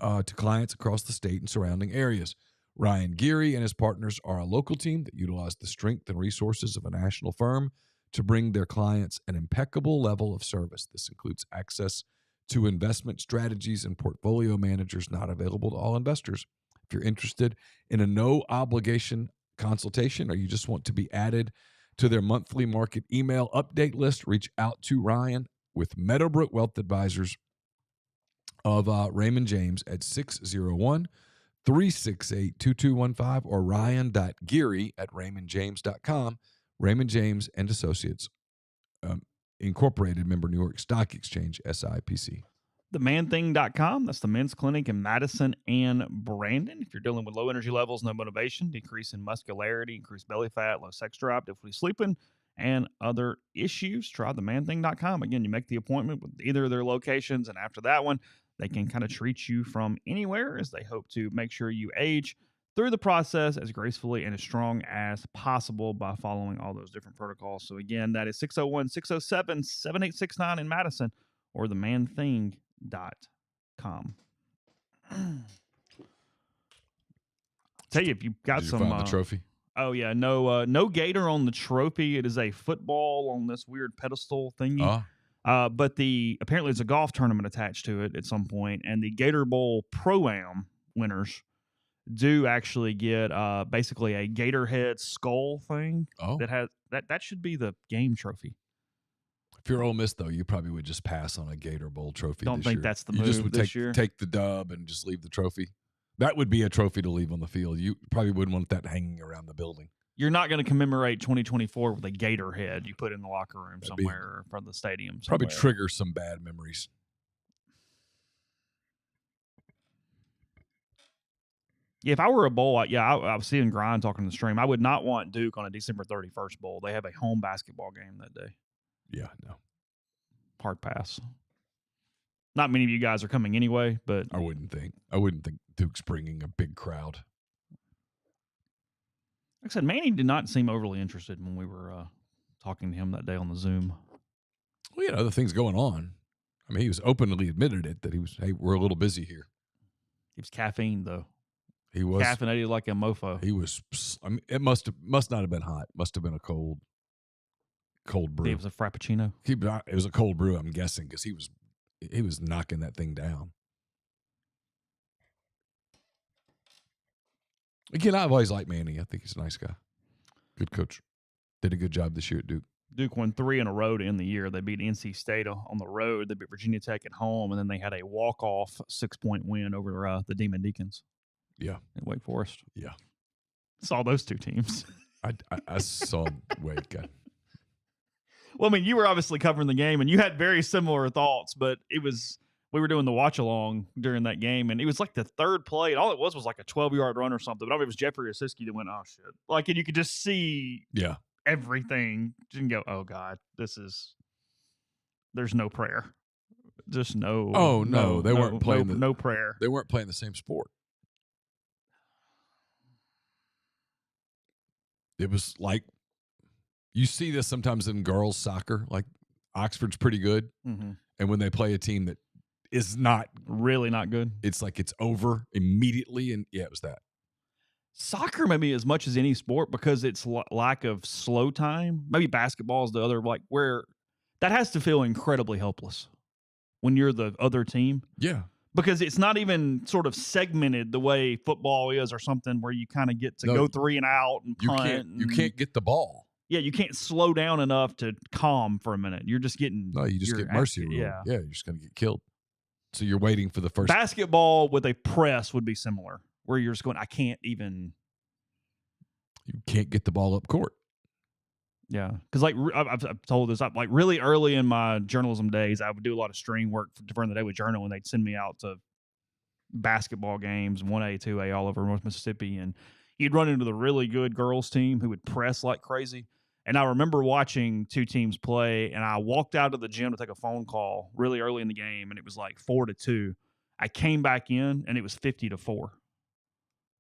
to clients across the state and surrounding areas. Ryan Geary and his partners are a local team that utilize the strength and resources of a national firm to bring their clients an impeccable level of service. This includes access to investment strategies and portfolio managers not available to all investors. If you're interested in a no-obligation consultation or you just want to be added to their monthly market email update list, reach out to Ryan with Meadowbrook Wealth Advisors of Raymond James at 601-368-2215 or ryan.geary@raymondjames.com. Raymond James and Associates, Incorporated, member New York Stock Exchange, SIPC. TheManThing.com. That's the men's clinic in Madison and Brandon. If you're dealing with low energy levels, no motivation, decrease in muscularity, increased belly fat, low sex drive, difficulty sleeping, and other issues, try TheManThing.com. Again, you make the appointment with either of their locations, and after that one, they can kind of treat you from anywhere as they hope to make sure you age through the process as gracefully and as strong as possible by following all those different protocols. So again, that is 601-607-7869 in Madison or themanthing.com. Tell you, if you've got Did you some find the trophy? Oh yeah, no gator on the trophy. It is a football on this weird pedestal thingy. But apparently there's a golf tournament attached to it at some point, and the Gator Bowl Pro-Am winners do actually get basically a gator head skull thing. That has that should be the game trophy. If you're Ole Miss, though, you probably would just pass on a Gator Bowl trophy. Don't this think year. that's the you move just would this year. Take the dub and just leave the trophy. That would be a trophy to leave on the field. You probably wouldn't want that hanging around the building. You're not going to commemorate 2024 with a gator head you put in the locker room somewhere or from the stadium. Probably trigger some bad memories. Yeah, if I were a bowl, I was seeing Grind talking in the stream. I would not want Duke on a December 31st bowl. They have a home basketball game that day. Yeah, no. Hard pass. Not many of you guys are coming anyway, but I wouldn't think Duke's bringing a big crowd. Like I said, Manny did not seem overly interested when we were talking to him that day on the Zoom. Well, other things going on. I mean, he was openly admitted it that he was, hey, we're a little busy here. He was caffeined, though. He was caffeinated like a mofo. He was. I mean, it must not have been hot. Must have been a cold brew. It was a frappuccino. It was a cold brew, I'm guessing, because he was knocking that thing down. Again, I've always liked Manny. I think he's a nice guy. Good coach. Did a good job this year at Duke. Duke won 3 in a row to end the year. They beat NC State on the road. They beat Virginia Tech at home, and then they had a walk-off 6-point win over the Demon Deacons. Yeah. At Wake Forest. Yeah. Saw those two teams. I saw Wake. Well, I mean, you were obviously covering the game, and you had very similar thoughts, but we were doing the watch-along during that game, and it was like the third play, and all it was like a 12-yard run or something, but it was Jeffrey Osiski that went, oh, shit. Like, and you could just see everything and go, oh, God, there's no prayer. Just no. Oh, no. They weren't playing no prayer. They weren't playing the same sport. It was like, you see this sometimes in girls' soccer, like Oxford's pretty good, and when they play a team that is not really not good, it's like it's over immediately, and it was that. Soccer maybe as much as any sport because it's lack of slow time. Maybe basketball is the other, like where that has to feel incredibly helpless when you're the other team. Yeah. Because it's not even sort of segmented the way football is or something where you kind of get to go 3 and out and punt. You can't get the ball. Yeah, you can't slow down enough to calm for a minute. You're just getting... No, you just get mercy rule. Yeah, you're just going to get killed. So you're waiting for the first... Basketball with a press would be similar, where you're just going, I can't even... You can't get the ball up court. Yeah, because like I've told this, like really early in my journalism days, I would do a lot of string work during the day with Journal, and they'd send me out to basketball games, 1A, 2A, all over North Mississippi, and you'd run into the really good girls team who would press like crazy. And I remember watching two teams play, and I walked out of the gym to take a phone call really early in the game, and it was like 4-2. I came back in, and it was 50-4.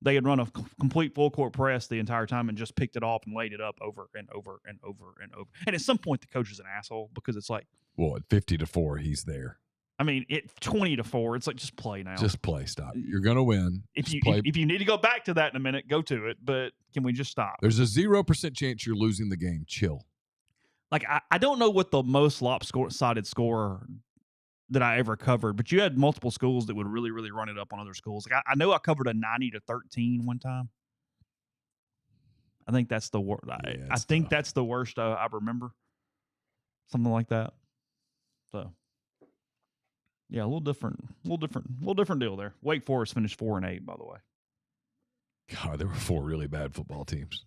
They had run a complete full court press the entire time and just picked it off and laid it up over and over and over and over. And at some point, the coach is an asshole because it's like, well, at 50-4, he's there. I mean, at 20-4, it's like, just play now. Just play. Stop. You're going to win. If you need to go back to that in a minute, go to it. But can we just stop? There's a 0% chance you're losing the game. Chill. Like, I don't know what the most lopsided score that I ever covered, but you had multiple schools that would really, really run it up on other schools. Like I know I covered a 90-13 one time. I think that's the worst. Yeah, I think that's the worst I remember. Something like that. So, yeah, a little different deal there. Wake Forest finished 4-8, by the way. God, there were 4 really bad football teams.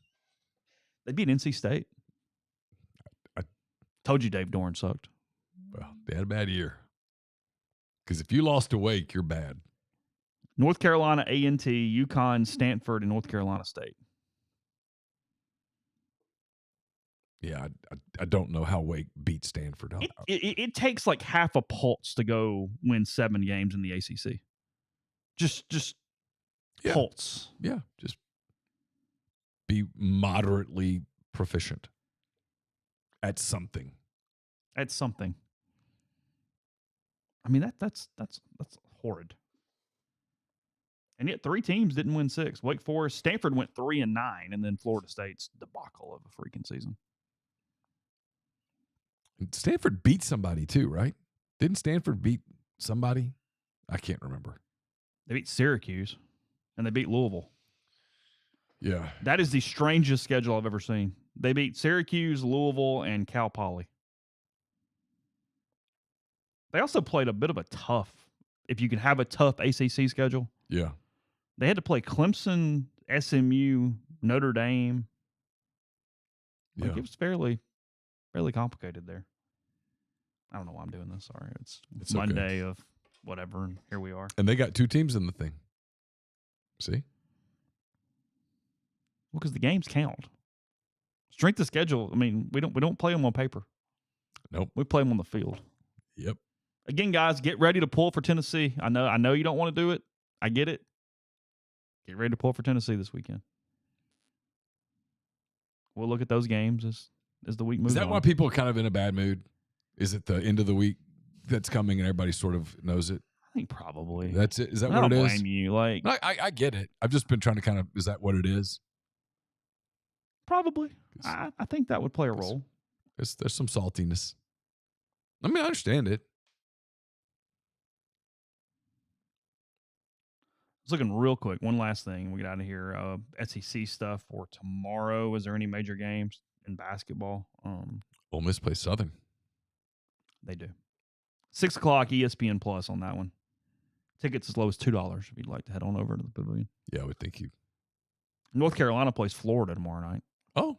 They beat NC State. I told you Dave Doran sucked. Well, they had a bad year. Because if you lost to Wake, you're bad. North Carolina A&T, UConn, Stanford, and North Carolina State. Yeah, I don't know how Wake beat Stanford. It takes like half a pulse to go win 7 games in the ACC. Just pulse. Yeah, just be moderately proficient at something. At something. I mean, that's horrid. And yet 3 teams didn't win 6. Wake Forest, Stanford went 3-9, and then Florida State's debacle of a freaking season. Stanford beat somebody too, right? Didn't Stanford beat somebody? I can't remember. They beat Syracuse, and they beat Louisville. Yeah. That is the strangest schedule I've ever seen. They beat Syracuse, Louisville, and Cal Poly. They also played a bit of a tough, if you can have a tough ACC schedule. Yeah. They had to play Clemson, SMU, Notre Dame. Like, it was fairly complicated there. I don't know why I'm doing this. Sorry. It's Monday of whatever, and here we are. And they got 2 teams in the thing. See? Well, because the games count. Strength of schedule, I mean, we don't play them on paper. Nope. We play them on the field. Yep. Again, guys, get ready to pull for Tennessee. I know you don't want to do it. I get it. Get ready to pull for Tennessee this weekend. We'll look at those games as the week moves on. Is that why people are kind of in a bad mood? Is it the end of the week that's coming and everybody sort of knows it? I think probably. That's it. Is that I what don't it is? blame you. Like, I get it. I've just been trying to kind of, is that what it is? Probably. I think that would play a role. There's some saltiness. I mean, I understand it. Let's looking real quick. One last thing. We get out of here. SEC stuff for tomorrow. Is there any major games in basketball? Ole Miss plays Southern. They do. 6 o'clock ESPN Plus on that one. Tickets as low as $2 if you'd like to head on over to the pavilion. Yeah, I would think you. North Carolina plays Florida tomorrow night. Oh.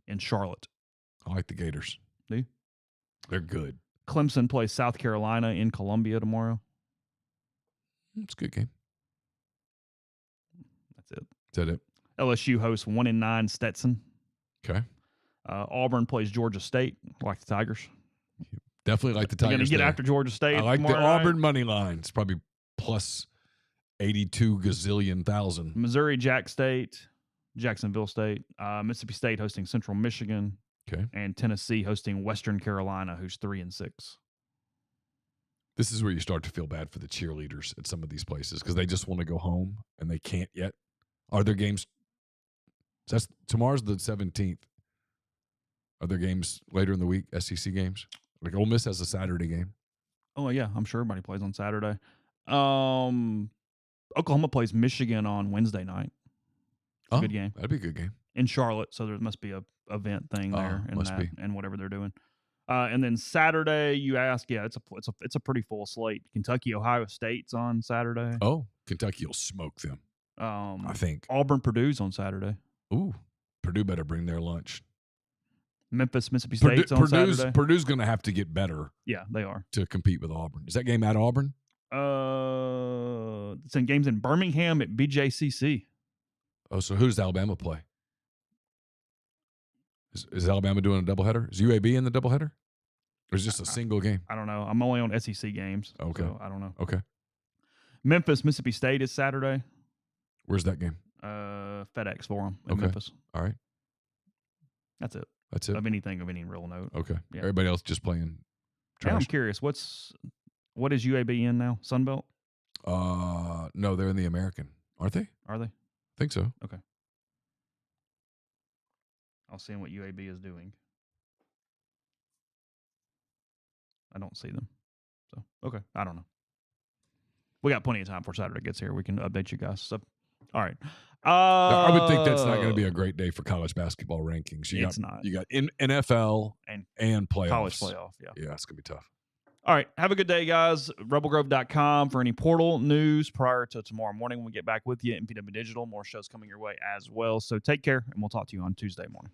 In Charlotte. I like the Gators. Do you? They're good. Clemson plays South Carolina in Columbia tomorrow. It's a good game. That's it. Is that it? LSU hosts 1-9 Stetson. Okay. Auburn plays Georgia State. Like the Tigers. Definitely like the Tigers. You're going to get after Georgia State. I like the night. Auburn money line. It's probably plus 82 gazillion thousand. Missouri Jacksonville State. Mississippi State hosting Central Michigan. Okay. And Tennessee hosting Western Carolina, who's 3-6. This is where you start to feel bad for the cheerleaders at some of these places because they just want to go home and they can't yet. Are there games? Tomorrow's the 17th. Are there games later in the week, SEC games? Like Ole Miss has a Saturday game. Oh, yeah. I'm sure everybody plays on Saturday. Oklahoma plays Michigan on Wednesday night. It's a good game. That'd be a good game. In Charlotte, so there must be a event thing there and whatever they're doing. And then Saturday, you ask, yeah, it's a pretty full slate. Kentucky, Ohio State's on Saturday. Oh, Kentucky will smoke them. I think Auburn, Purdue's on Saturday. Ooh, Purdue better bring their lunch. Memphis, Mississippi State's on Saturday. Purdue's going to have to get better. Yeah, they are to compete with Auburn. Is that game at Auburn? It's in games in Birmingham at BJCC. Oh, so who does Alabama play? Is Alabama doing a doubleheader? Is UAB in the doubleheader? Or is it just a single game? I don't know. I'm only on SEC games. Okay. So I don't know. Okay. Memphis, Mississippi State is Saturday. Where's that game? FedEx Forum in Memphis. All right. That's it. That's it. Of anything of any real note. Okay. Yeah. Everybody else just playing trash. Now I'm curious. What is UAB in now? Sunbelt? No, they're in the American. Aren't they? Are they? I think so. Okay. I'll see what UAB is doing. I don't see them. So, okay. I don't know. We got plenty of time before Saturday gets here. We can update you guys. So, all right. I would think that's not going to be a great day for college basketball rankings. It's not. You got NFL and playoffs. College playoff, yeah. Yeah, it's going to be tough. All right. Have a good day, guys. RebelGrove.com for any portal news prior to tomorrow morning when we get back with you. MPW Digital, more shows coming your way as well. So take care, and we'll talk to you on Tuesday morning.